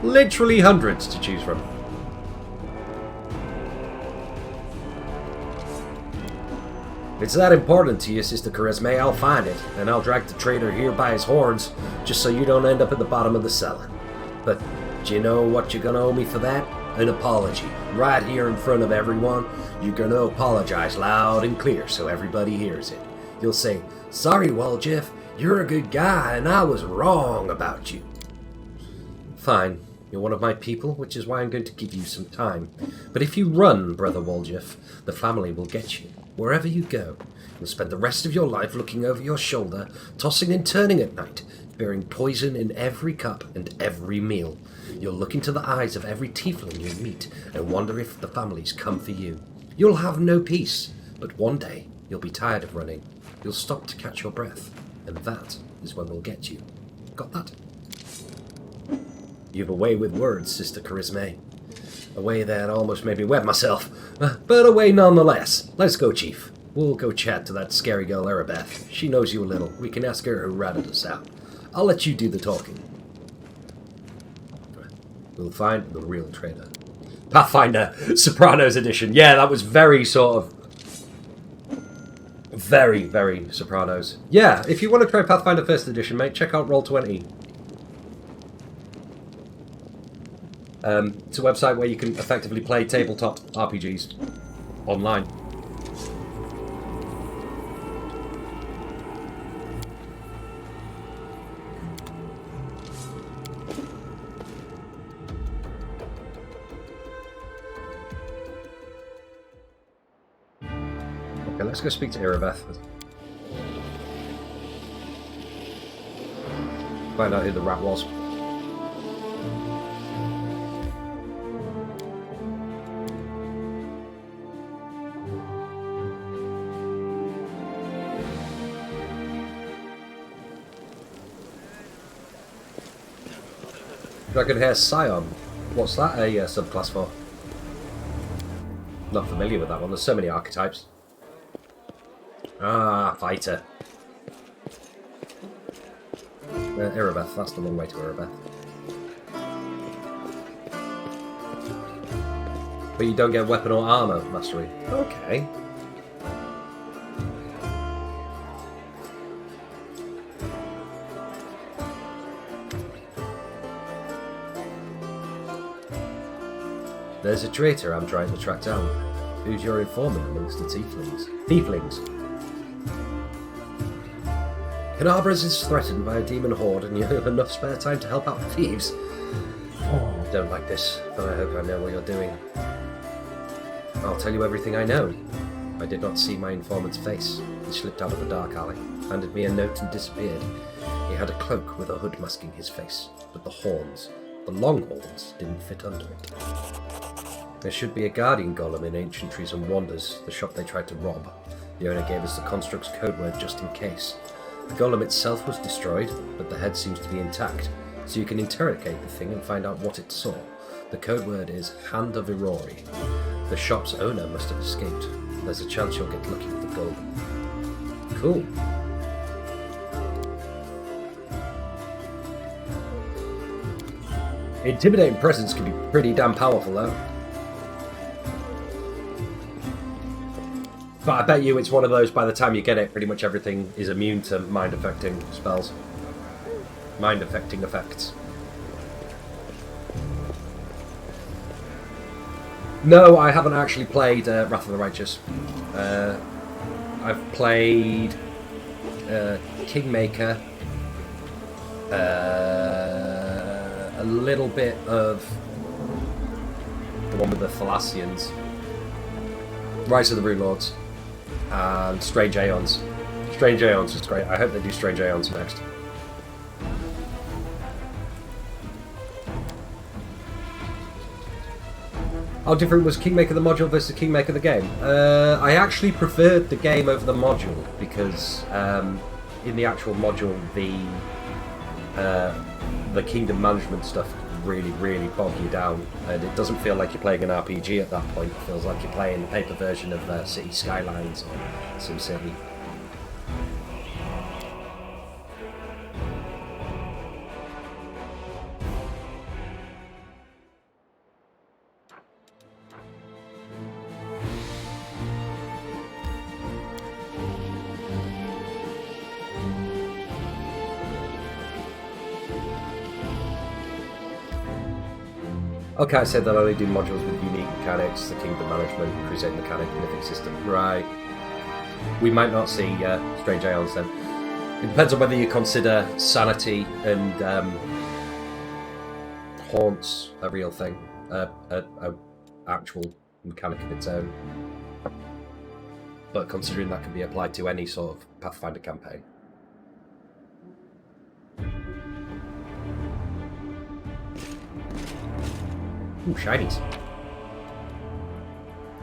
literally hundreds to choose from. If it's that important to you, Sister Charisma, I'll find it, and I'll drag the traitor here by his horns, just so you don't end up at the bottom of the cellar. But do you know what you're going to owe me for that? An apology. Right here in front of everyone, you're going to apologize loud and clear so everybody hears it. You'll say, "Sorry, Waljeff, you're a good guy, and I was wrong about you." Fine. You're one of my people, which is why I'm going to give you some time. But if you run, Brother Waljeff, the family will get you. Wherever you go, you'll spend the rest of your life looking over your shoulder, tossing and turning at night, bearing poison in every cup and every meal. You'll look into the eyes of every tiefling you meet and wonder if the family's come for you. You'll have no peace, but one day you'll be tired of running. You'll stop to catch your breath, and that is when we'll get you. Got that? You've a way with words, Sister Charisma. A way that almost made me wet myself, but a way nonetheless. Let's go, Chief. We'll go chat to that scary girl, Erebeth. She knows you a little. We can ask her who ratted us out. I'll let you do the talking. We'll find the real traitor. Pathfinder, Sopranos edition. Yeah, that was very sort of... Very, very Sopranos. Yeah, if you want to try Pathfinder 1st edition, mate, check out Roll20. It's a website where you can effectively play tabletop RPGs online. Okay, let's go speak to Erebeth. Find out who the rat was. Dragon Hair Scion. What's that a subclass for? Not familiar with that one. There's so many archetypes. Ah, fighter. Erebeth. That's the long way to Erebeth. But you don't get weapon or armor mastery. Okay. There's a traitor I'm trying to track down. Who's your informant amongst the Thieflings? Thieflings. Canabras is threatened by a demon horde and you have enough spare time to help out the thieves. Oh, I don't like this, but I hope I know what you're doing. I'll tell you everything I know. I did not see my informant's face. He slipped out of the dark alley, handed me a note and disappeared. He had a cloak with a hood masking his face, but the horns, the long horns, didn't fit under it. There should be a guardian golem in Ancient Trees and Wonders, the shop they tried to rob. The owner gave us the construct's code word just in case. The golem itself was destroyed, but the head seems to be intact, so you can interrogate the thing and find out what it saw. The code word is Hand of Irori. The shop's owner must have escaped. There's a chance you'll get lucky with the golem. Cool. Intimidating presence can be pretty damn powerful, though. But I bet you it's one of those, by the time you get it, pretty much everything is immune to mind-affecting spells. Mind-affecting effects. No, I haven't actually played Wrath of the Righteous. I've played Kingmaker, a little bit of the one with the Thalassians, Rise of the Rune Lords, and Strange Aeons. Strange Aeons is great. I hope they do Strange Aeons next. How different was Kingmaker the module versus Kingmaker the game? I actually preferred the game over the module because in the actual module the kingdom management stuff really, really bog you down, and it doesn't feel like you're playing an RPG at that point. It feels like you're playing the paper version of City Skylines or SimCity. Okay, I said that I only do modules with unique mechanics, the kingdom management, crusade mechanic, mythic system. Right. We might not see Strange Aeons then. It depends on whether you consider sanity and haunts a real thing, a actual mechanic of its own. But considering that can be applied to any sort of Pathfinder campaign. Ooh, shinies.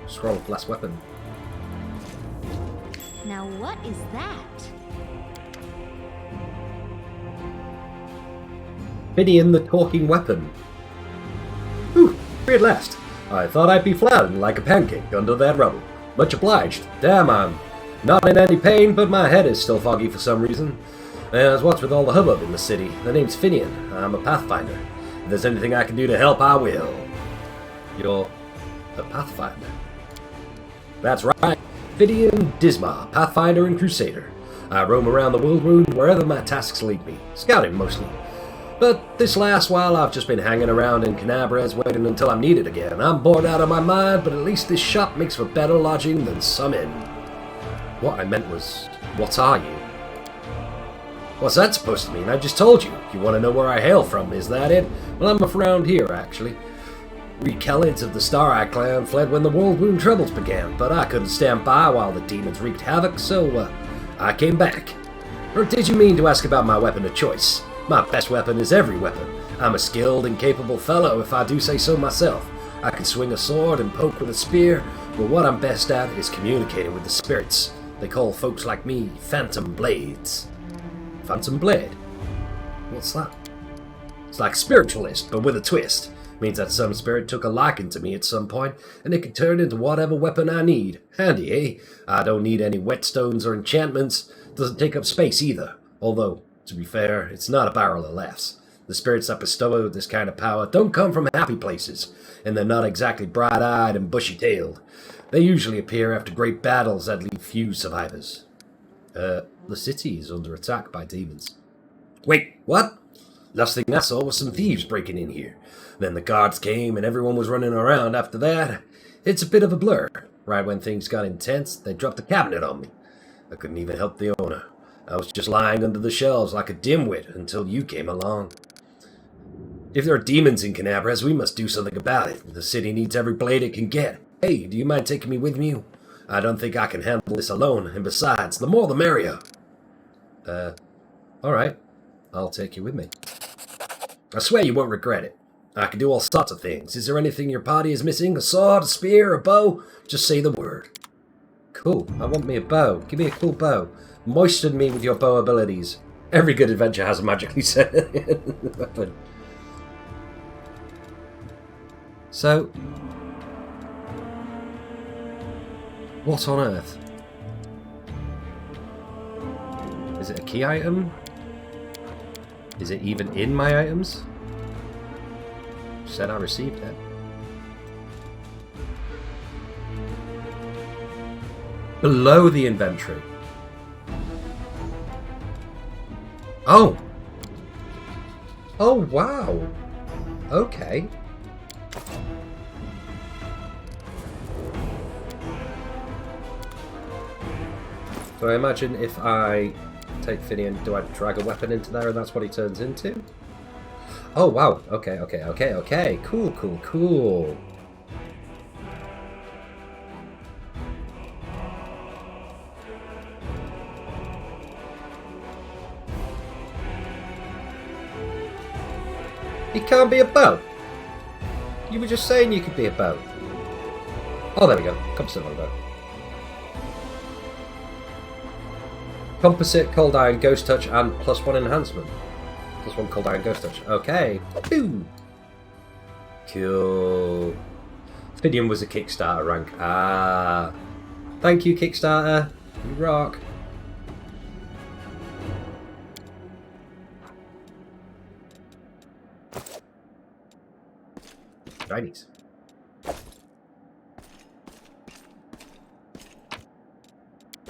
Scroll of Blessed Weapon. Now what is that? Finian the Talking Weapon. Ooh, free at last. I thought I'd be flattened like a pancake under that rubble. Much obliged. Damn, I'm not in any pain, but my head is still foggy for some reason. As what's with all the hubbub in the city? The name's Finian. I'm a Pathfinder. If there's anything I can do to help, I will. You're a Pathfinder. That's right. Finian Dismar, Pathfinder and Crusader. I roam around the world wound wherever my tasks lead me. Scouting, mostly. But this last while, I've just been hanging around in Canabras, waiting until I'm needed again. I'm bored out of my mind, but at least this shop makes for better lodging than some inn. What I meant was, what are you? What's that supposed to mean? I just told you. You want to know where I hail from, is that it? Well, I'm from around here, actually. We Kellids of the Star-Eye clan fled when the World Wound troubles began, but I couldn't stand by while the demons wreaked havoc, so I came back. Or did you mean to ask about my weapon of choice? My best weapon is every weapon. I'm a skilled and capable fellow, if I do say so myself. I can swing a sword and poke with a spear, but what I'm best at is communicating with the spirits. They call folks like me Phantom Blades. Phantom Blade? What's that? It's like spiritualist, but with a twist. Means that some spirit took a liking to me at some point, and it can turn into whatever weapon I need. Handy, eh? I don't need any whetstones or enchantments. Doesn't take up space either. Although, to be fair, it's not a barrel of laughs. The spirits that bestow this kind of power don't come from happy places, and they're not exactly bright-eyed and bushy-tailed. They usually appear after great battles that leave few survivors. The city is under attack by demons. Wait, what? Last thing I saw was some thieves breaking in here. Then the guards came and everyone was running around after that. It's a bit of a blur. Right when things got intense, they dropped the cabinet on me. I couldn't even help the owner. I was just lying under the shelves like a dimwit until you came along. If there are demons in Canabras, we must do something about it. The city needs every blade it can get. Hey, do you mind taking me with you? I don't think I can handle this alone, and besides, the more the merrier. Alright. I'll take you with me. I swear you won't regret it. I can do all sorts of things. Is there anything your party is missing? A sword, a spear, a bow? Just say the word. Cool. I want me a bow. Give me a cool bow. Moisten me with your bow abilities. Every good adventure has a magically set weapon. So, what on earth? Is it a key item? Is it even in my items? Said I received it. Below the inventory. Oh! Oh, wow! Okay. So I imagine if I take Finian, do I drag a weapon into there and that's what he turns into? Oh, wow. Okay. Cool. It can't be a bow. You were just saying you could be a bow. Oh, there we go. Composite longbow. Composite, cold iron, ghost touch, and +1 enhancement. +1 cold iron, ghost touch. Okay. Ooh. Cool. Fidium was a Kickstarter rank. Ah. Thank you, Kickstarter. You rock. Shinies.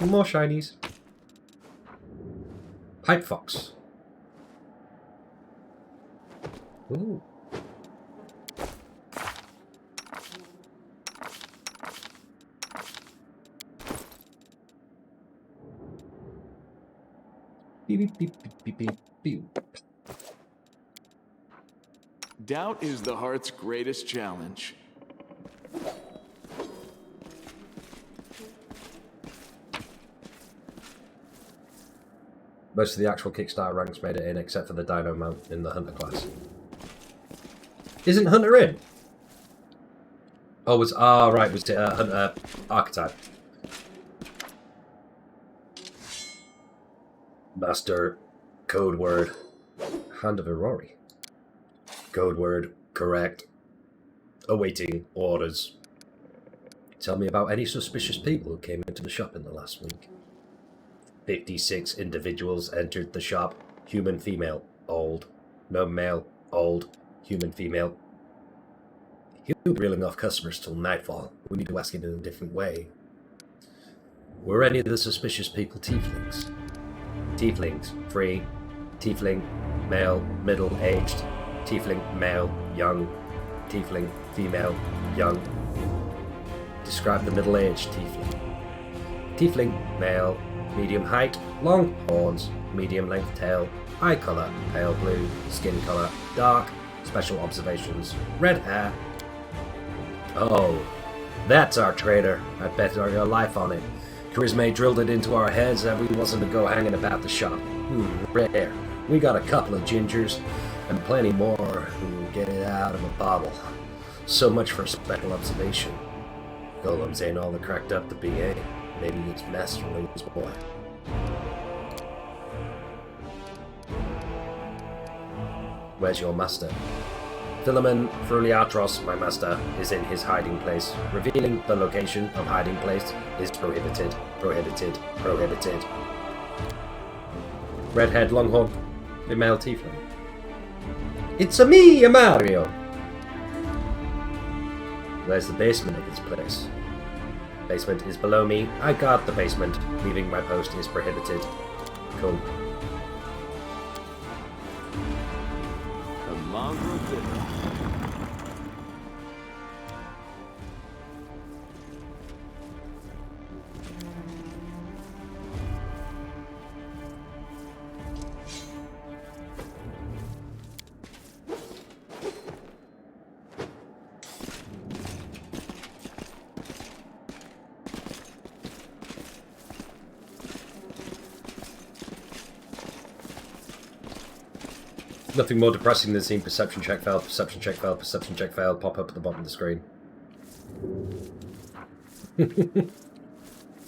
More shinies. Pipe Fox. Ooh. Beep, beep, beep, beep, beep, beep. Doubt is the heart's greatest challenge. Most of the actual Kickstarter ranks made it in, except for the Dino Man in the Hunter class. Isn't Hunter in? Oh, was right, was it Hunter Archetype? Master, code word, Hand of Aurori. Code word, correct. Awaiting orders. Tell me about any suspicious people who came into the shop in the last week. 56 individuals entered the shop. Human, female, old. No male, old. Human, female. He'll be reeling off customers till nightfall. We need to ask it in a different way. Were any of the suspicious people tieflings? Tieflings, free. Tiefling, male, middle-aged. Tiefling, male, young. Tiefling, female, young. Describe the middle-aged tiefling. Tiefling, male, medium height, long horns, medium length tail, eye colour, pale blue, skin colour, dark, special observations, red hair. Oh, that's our trader. I bet your life on it. Charisma drilled it into our heads that we wasn't to go hanging about the shop. Rare. We got a couple of gingers, and plenty more who get it out of a bottle. So much for special observation. Golems ain't all the cracked up to be, eh? Maybe it's Masterling's boy. Where's your master? Philemon Fruliatros, my master, is in his hiding place. Revealing the location of hiding place is prohibited. Prohibited. Prohibited. Redhead Longhorn, female tiefling. It's-a me, a Mario! Where's the basement of this place? Basement is below me. I guard the basement. Leaving my post is prohibited. Cool. A mongrel dinner. Nothing more depressing than seeing perception check failed, perception check failed, perception check failed pop up at the bottom of the screen.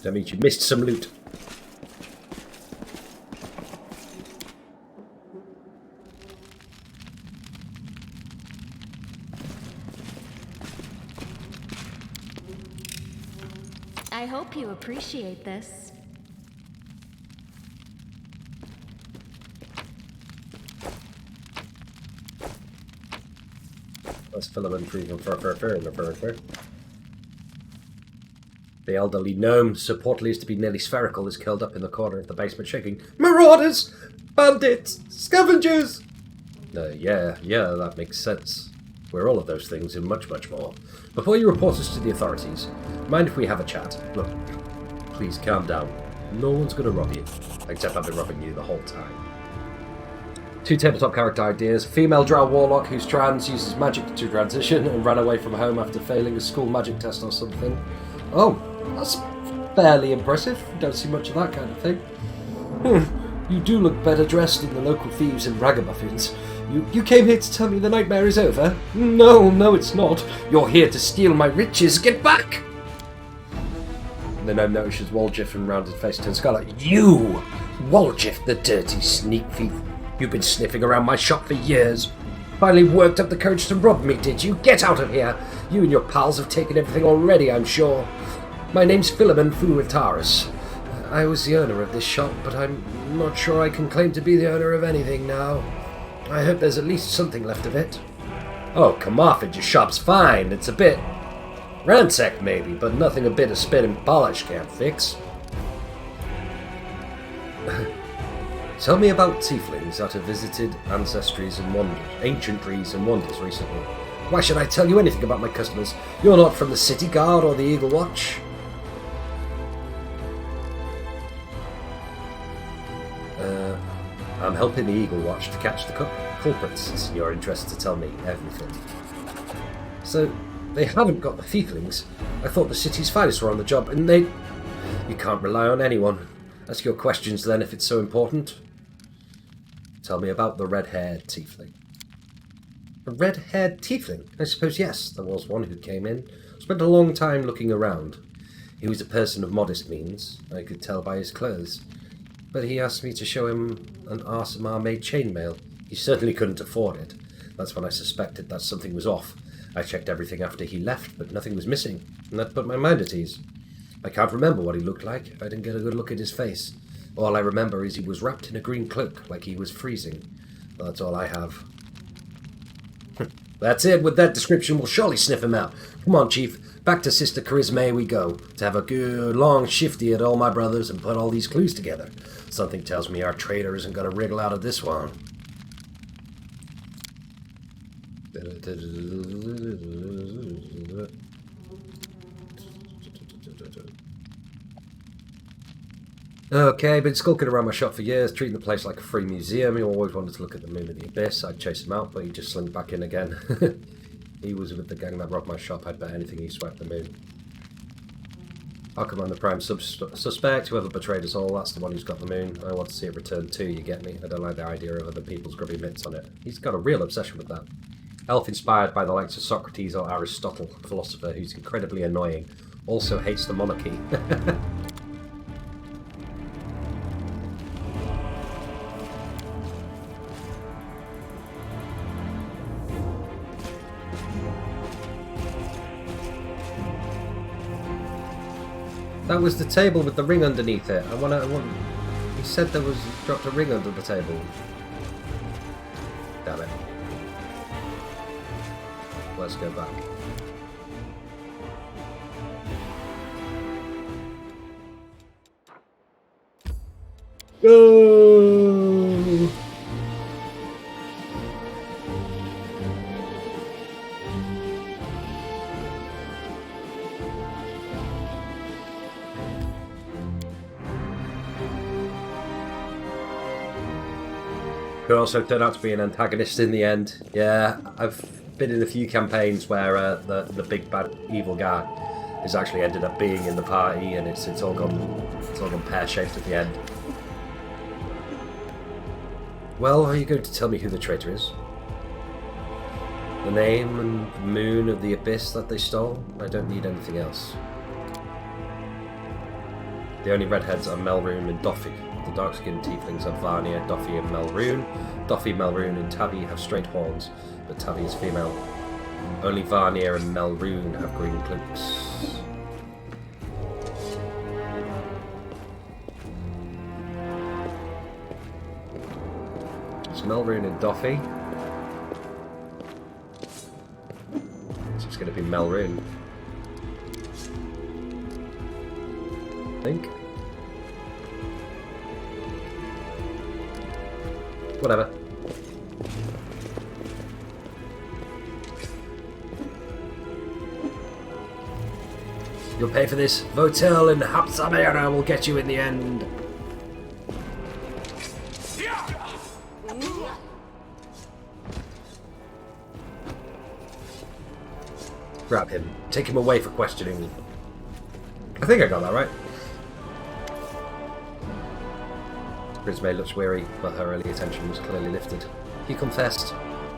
That means you missed some loot. I hope you appreciate this. That's Philemon freezing fur. The elderly gnome, supposedly is to be nearly spherical, is curled up in the corner of the basement shaking. Marauders! Bandits! Scavengers! Yeah, that makes sense. We're all of those things and much, much more. Before you report us to the authorities, mind if we have a chat? Look, please calm down. No one's gonna rob you. Except I've been robbing you the whole time. 2 tabletop character ideas. Female drow warlock who's trans, uses magic to transition, and ran away from home after failing a school magic test or something. Oh, that's fairly impressive. Don't see much of that kind of thing. You do look better dressed than the local thieves and ragamuffins. You came here to tell me the nightmare is over? No, it's not. You're here to steal my riches. Get back! The gnome notices Waljiff and rounded face turns scarlet. You! Waljiff, the dirty sneak thief. You've been sniffing around my shop for years. Finally worked up the courage to rob me, did you? Get out of here! You and your pals have taken everything already, I'm sure. My name's Philemon Fuataris. I was the owner of this shop, but I'm not sure I can claim to be the owner of anything now. I hope there's at least something left of it. Oh, come off it, your shop's fine. It's a bit ransacked maybe, but nothing a bit of spit and polish can't fix. Tell me about Thieflings that have visited ancestries and wonders, ancientries and wonders recently. Why should I tell you anything about my customers? You're not from the City Guard or the Eagle Watch? I'm helping the Eagle Watch to catch the culprits, so you're interested to tell me everything. So, they haven't got the Thieflings. I thought the city's finest were on the job, and they... You can't rely on anyone. Ask your questions then if it's so important. Tell me about the red-haired Tiefling. A red-haired Tiefling? I suppose yes, there was one who came in. Spent a long time looking around. He was a person of modest means, I could tell by his clothes. But he asked me to show him an Arsamar-made chainmail. He certainly couldn't afford it. That's when I suspected that something was off. I checked everything after he left, but nothing was missing, and that put my mind at ease. I can't remember what he looked like. I didn't get a good look at his face. All I remember is he was wrapped in a green cloak, like he was freezing. Well, that's all I have. That's it. With that description, we'll surely sniff him out. Come on, Chief. Back to Sister Charisma we go, to have a good long shifty at all my brothers and put all these clues together. Something tells me our traitor isn't going to wriggle out of this one. Okay, been skulking around my shop for years, treating the place like a free museum. He always wanted to look at the moon of the abyss. I'd chase him out, but he'd just slink back in again. He was with the gang that robbed my shop. I'd bet anything he swept the moon. I'll come on the prime suspect. Whoever betrayed us all, that's the one who's got the moon. I want to see it returned too, you get me? I don't like the idea of other people's grubby mitts on it. He's got a real obsession with that. Elf inspired by the likes of Socrates or Aristotle, a philosopher who's incredibly annoying. Also hates the monarchy. That was the table with the ring underneath it. I want. He said there was dropped a ring under the table. Damn it. Let's go back. Go! Who also turned out to be an antagonist in the end. Yeah, I've been in a few campaigns where the big bad evil guy has actually ended up being in the party, and it's all gone pear-shaped at the end. Well, are you going to tell me who the traitor is? The name and the moon of the abyss that they stole? I don't need anything else. The only redheads are Melroon and Doffy. The dark-skinned tieflings are Varnir, Doffy and Melroon. Doffy, Melroon and Tabby have straight horns, but Tabby is female. Only Varnir and Melroon have green cloaks. It's Melroon and Doffy. So it's going to be Melroon. I think. Whatever. You'll pay for this. WotR and Hapsamera will get you in the end. Grab him. Take him away for questioning. I think I got that right. Charisma looks weary, but her early attention was clearly lifted. He confessed.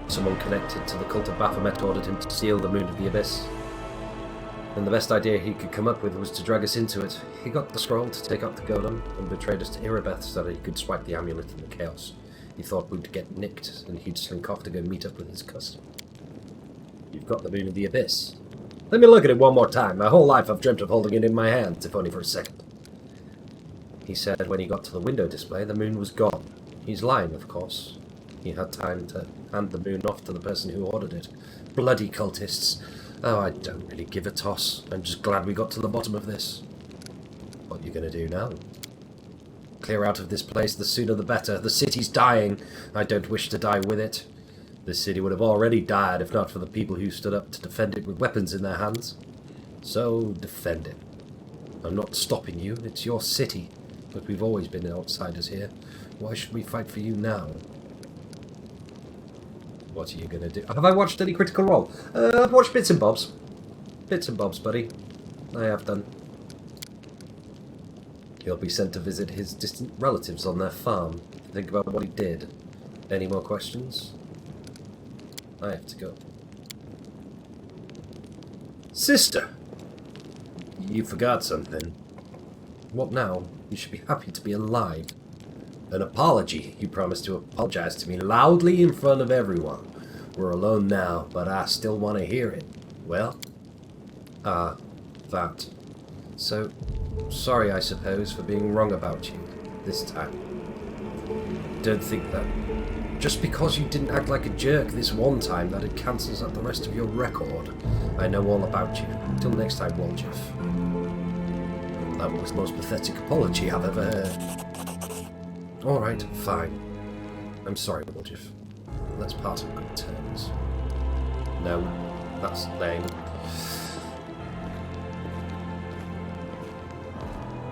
Someone connected to the cult of Baphomet ordered him to steal the moon of the abyss. And the best idea he could come up with was to drag us into it. He got the scroll to take out the golem and betrayed us to Irabeth so that he could swipe the amulet in the chaos. He thought we'd get nicked and he'd slink off to go meet up with his cousin. You've got the Moon of the Abyss. Let me look at it one more time. My whole life I've dreamt of holding it in my hands, if only for a second. He said when he got to the window display, the moon was gone. He's lying, of course. He had time to hand the moon off to the person who ordered it. Bloody cultists. Oh, I don't really give a toss. I'm just glad we got to the bottom of this. What are you going to do now? Clear out of this place, the sooner the better. The city's dying. I don't wish to die with it. This city would have already died if not for the people who stood up to defend it with weapons in their hands. So, defend it. I'm not stopping you. It's your city. But we've always been outsiders here. Why should we fight for you now? What are you going to do? Have I watched any Critical Role? I've watched bits and bobs. Bits and bobs, buddy. I have done. He'll be sent to visit his distant relatives on their farm. Think about what he did. Any more questions? I have to go. Sister! You forgot something. What now? You should be happy to be alive. An apology. You promised to apologize to me loudly in front of everyone. We're alone now, but I still want to hear it. Well? That. So, sorry, I suppose, for being wrong about you. This time. Don't think that just because you didn't act like a jerk this one time that it cancels out the rest of your record. I know all about you. Till next time, WotR. That was the most pathetic apology I've ever heard. Alright, fine. I'm sorry, WotR. Let's part on good terms. No, that's lame.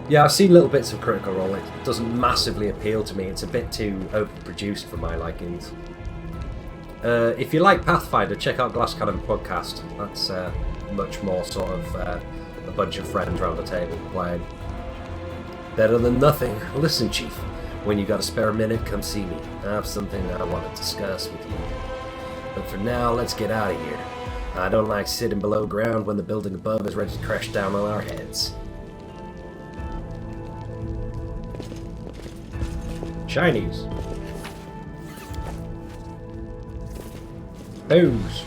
Yeah, I've seen little bits of Critical Role. It doesn't massively appeal to me. It's a bit too overproduced for my likings. If you like Pathfinder, check out Glass Cannon Podcast. That's much more sort of a bunch of friends around a table playing. Better than nothing. Listen, Chief. When you got a spare minute, come see me. I have something I want to discuss with you. But for now, let's get out of here. I don't like sitting below ground when the building above is ready to crash down on our heads. Chinese. Booze.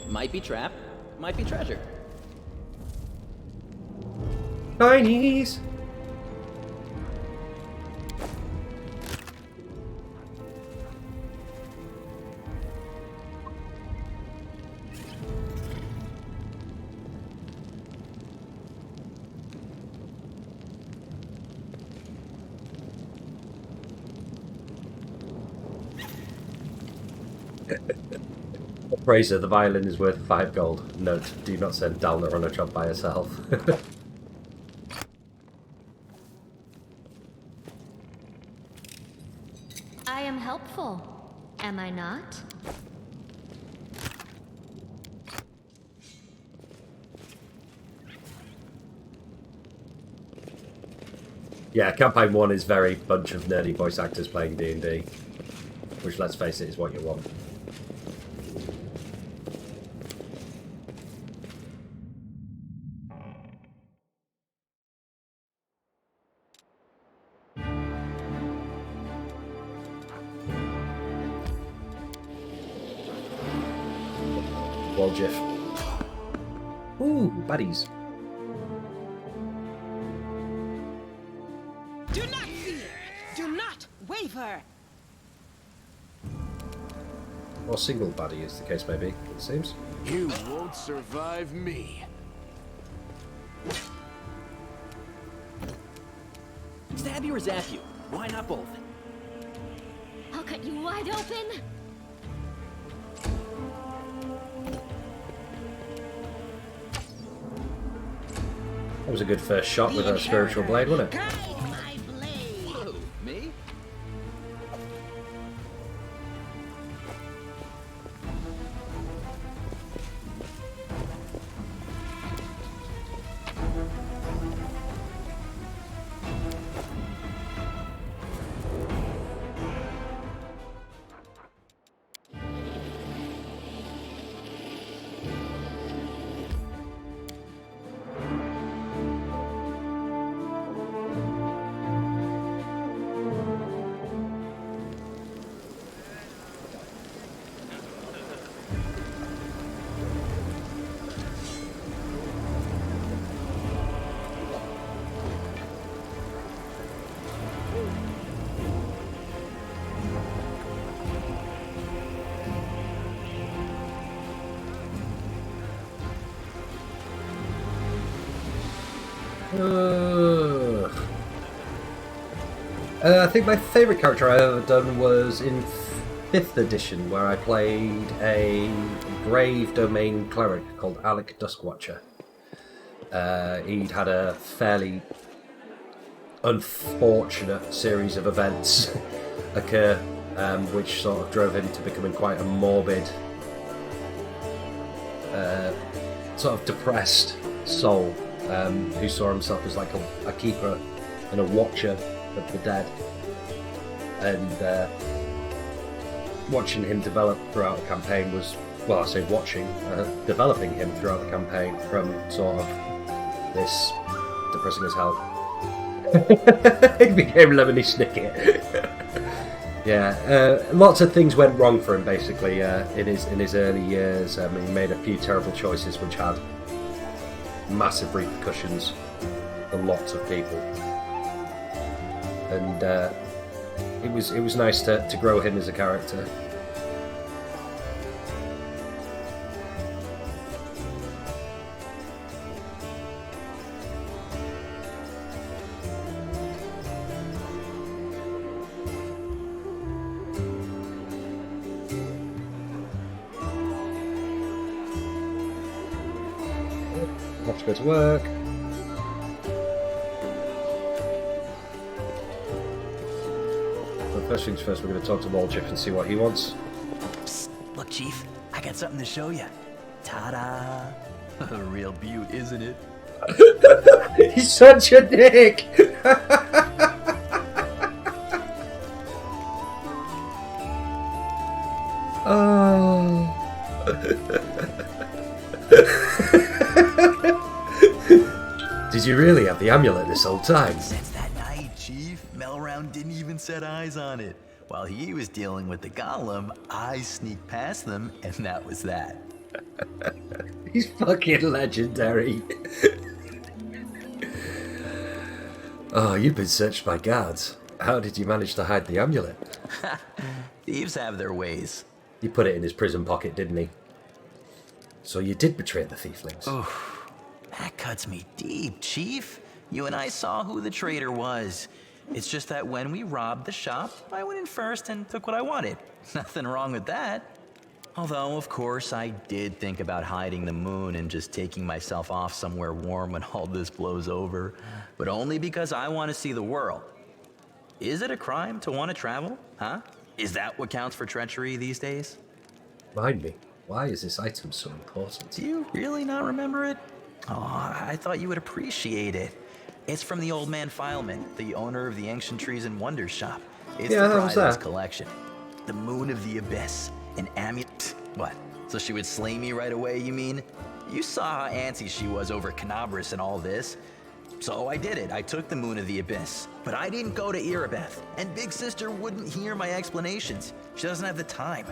Might be trap, might be treasure. Chinese. Fraser, the violin is worth 5 gold. Note, do not send Dalna on a job by herself. I am helpful, am I not? Yeah, Campaign 1 is very bunch of nerdy voice actors playing D&D. Which, let's face it, is what you want. WotR. Ooh, buddies. Do not fear! Do not waver! Or single buddy, as the case may be, it seems. You won't survive me. Stab you or zap you? Why not both? I'll cut you wide open! That was a good first shot with a spiritual blade, wasn't it? Guide my blade! Whoa, me? I think my favourite character I've ever done was in 5th edition, where I played a Grave Domain cleric called Alec Duskwatcher. He'd had a fairly unfortunate series of events occur, which sort of drove him to becoming quite a morbid, sort of depressed soul, who saw himself as like a keeper and a watcher of the dead. And watching him develop throughout the campaign was, well, I say watching, developing him throughout the campaign from sort of this depressing as hell. He became Lemony Snicket. Yeah, lots of things went wrong for him basically in his early years. He made a few terrible choices which had massive repercussions for lots of people, and it was nice to grow him as a character. Have to go to work. But first things first, we're going to talk to Waldchiff and see what he wants. Psst, look, Chief, I got something to show you. Ta-da! A real beaut, isn't it? He's such a dick! Oh. Did you really have the amulet this whole time? Since that night, Chief, Melround didn't even set eyes on it. While he was dealing with the golem, I sneaked past them, and that was that. He's fucking legendary. Oh, you've been searched by guards. How did you manage to hide the amulet? Thieves have their ways. He put it in his prison pocket, didn't he? So you did betray the Thieflings. Oof, that cuts me deep, Chief. You and I saw who the traitor was. It's just that when we robbed the shop, I went in first and took what I wanted. Nothing wrong with that. Although, of course, I did think about hiding the moon and just taking myself off somewhere warm when all this blows over. But only because I want to see the world. Is it a crime to want to travel? Huh? Is that what counts for treachery these days? Remind me, why is this item so important? Do you really not remember it? Oh, I thought you would appreciate it. It's from the old man Fileman, the owner of the Ancient Trees and Wonders shop. It's Yeah, the that was pride of his that. collection. The Moon of the Abyss, an amulet. What? So she would slay me right away, you mean? You saw how antsy she was over Canabras and all this. So I did it. I took the Moon of the Abyss. But I didn't go to Erebeth, and Big Sister wouldn't hear my explanations. She doesn't have the time.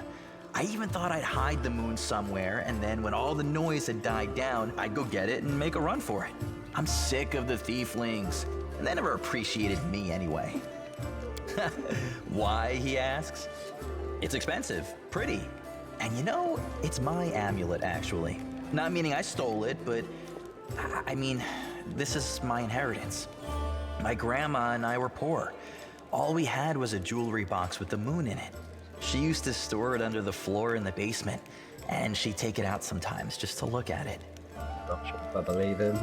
I even thought I'd hide the moon somewhere, and then when all the noise had died down, I'd go get it and make a run for it. I'm sick of the Thieflings, and they never appreciated me anyway. Why, he asks? It's expensive, pretty. And you know, it's my amulet, actually. Not meaning I stole it, but I mean, this is my inheritance. My grandma and I were poor. All we had was a jewelry box with the moon in it. She used to store it under the floor in the basement, and she'd take it out sometimes just to look at it. Not sure if I believe him.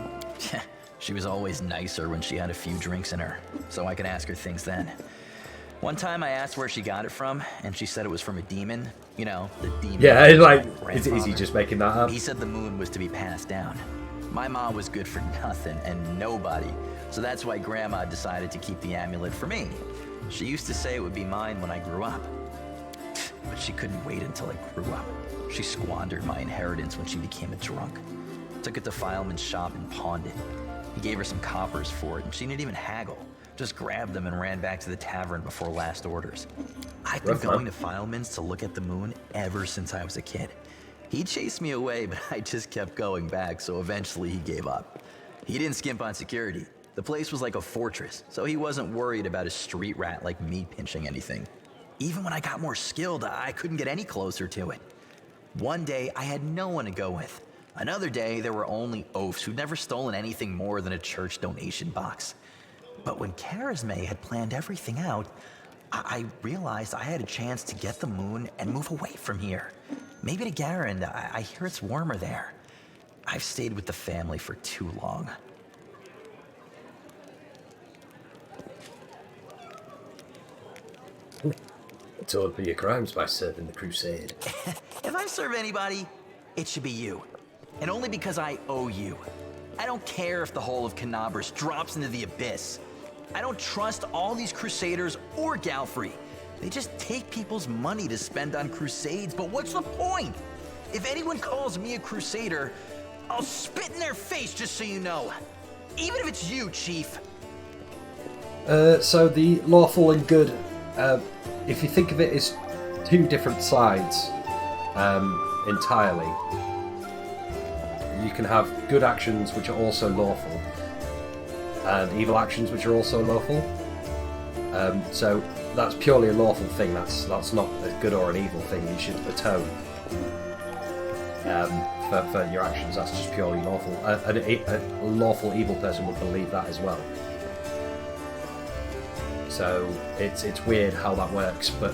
She was always nicer when she had a few drinks in her, so I could ask her things then. One time I asked where she got it from, and she said it was from a demon. You know, the demon. Yeah, it's like, my is he grandfather. just making that up? He said the moon was to be passed down. My mom was good for nothing and nobody, so that's why Grandma decided to keep the amulet for me. She used to say it would be mine when I grew up. But she couldn't wait until I grew up. She squandered my inheritance when she became a drunk. Took it to Fileman's shop and pawned it. He gave her some coppers for it, and she didn't even haggle. Just grabbed them and ran back to the tavern before last orders. I've been going to Fileman's to look at the moon ever since I was a kid. He chased me away, but I just kept going back, so eventually he gave up. He didn't skimp on security. The place was like a fortress, so he wasn't worried about a street rat like me pinching anything. Even when I got more skilled, I couldn't get any closer to it. One day, I had no one to go with, Another day, there were only oafs who'd never stolen anything more than a church donation box. But when Charisme had planned everything out, I realized I had a chance to get the moon and move away from here. Maybe to Garen. I hear it's warmer there. I've stayed with the family for too long. Atoned for your crimes by serving the crusade. If I serve anybody, it should be you. And only because I owe you. I don't care if the whole of Canabras drops into the abyss. I don't trust all these crusaders or Galfrey. They just take people's money to spend on crusades, but what's the point? If anyone calls me a crusader, I'll spit in their face, just so you know. Even if it's you, Chief. So the lawful and good, if you think of it as two different sides entirely, you can have good actions which are also lawful, and evil actions which are also lawful. So that's purely a lawful thing. That's not a good or an evil thing. You should atone for your actions. That's just purely lawful. A lawful evil person would believe that as well. So it's weird how that works, but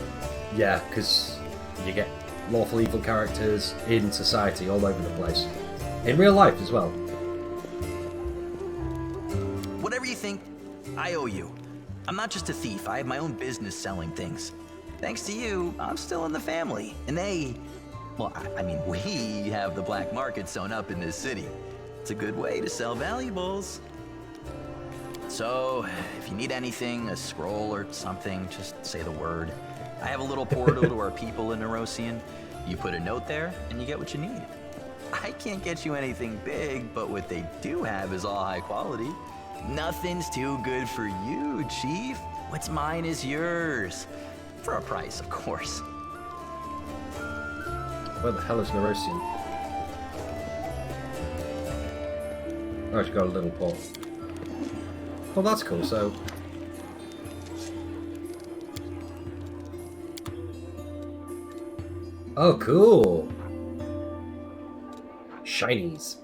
yeah, because you get lawful evil characters in society all over the place. In real life as well. Whatever you think, I owe you. I'm not just a thief. I have my own business selling things. Thanks to you, I'm still in the family. And we have the black market sewn up in this city. It's a good way to sell valuables. So, if you need anything, a scroll or something, just say the word. I have a little portal to our people in Nerosian. You put a note there, and you get what you need. I can't get you anything big, but what they do have is all high quality. Nothing's too good for you, Chief. What's mine is yours. For a price, of course. Where the hell is Nerosian? Oh, she's got a little port. Oh, that's cool, so... Oh, cool! Shinies.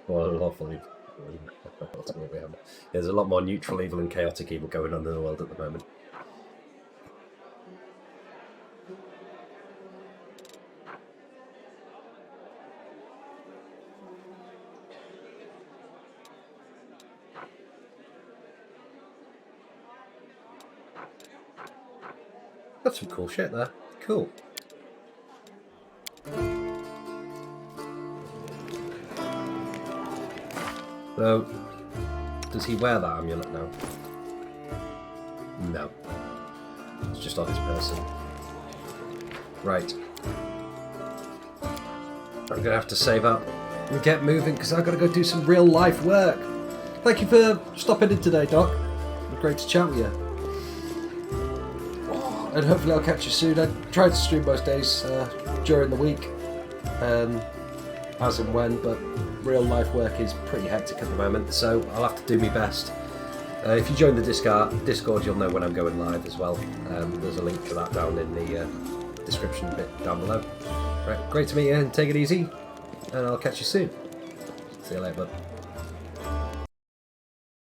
Well, lawfully. That's what we have. There's a lot more neutral evil and chaotic evil going on in the world at the moment. Got some cool shit there. Cool. So, does he wear that amulet now? No. It's just on his person. Right. I'm going to have to save up and get moving because I've got to go do some real life work. Thank you for stopping in today, Doc. It was great to chat with you. And hopefully I'll catch you soon. I try to stream most days during the week, as and when, but real life work is pretty hectic at the moment, so I'll have to do my best. If you join the Discord, you'll know when I'm going live as well. There's a link for that down in the description bit down below. Right, great to meet you, and take it easy, and I'll catch you soon. See you later, bud.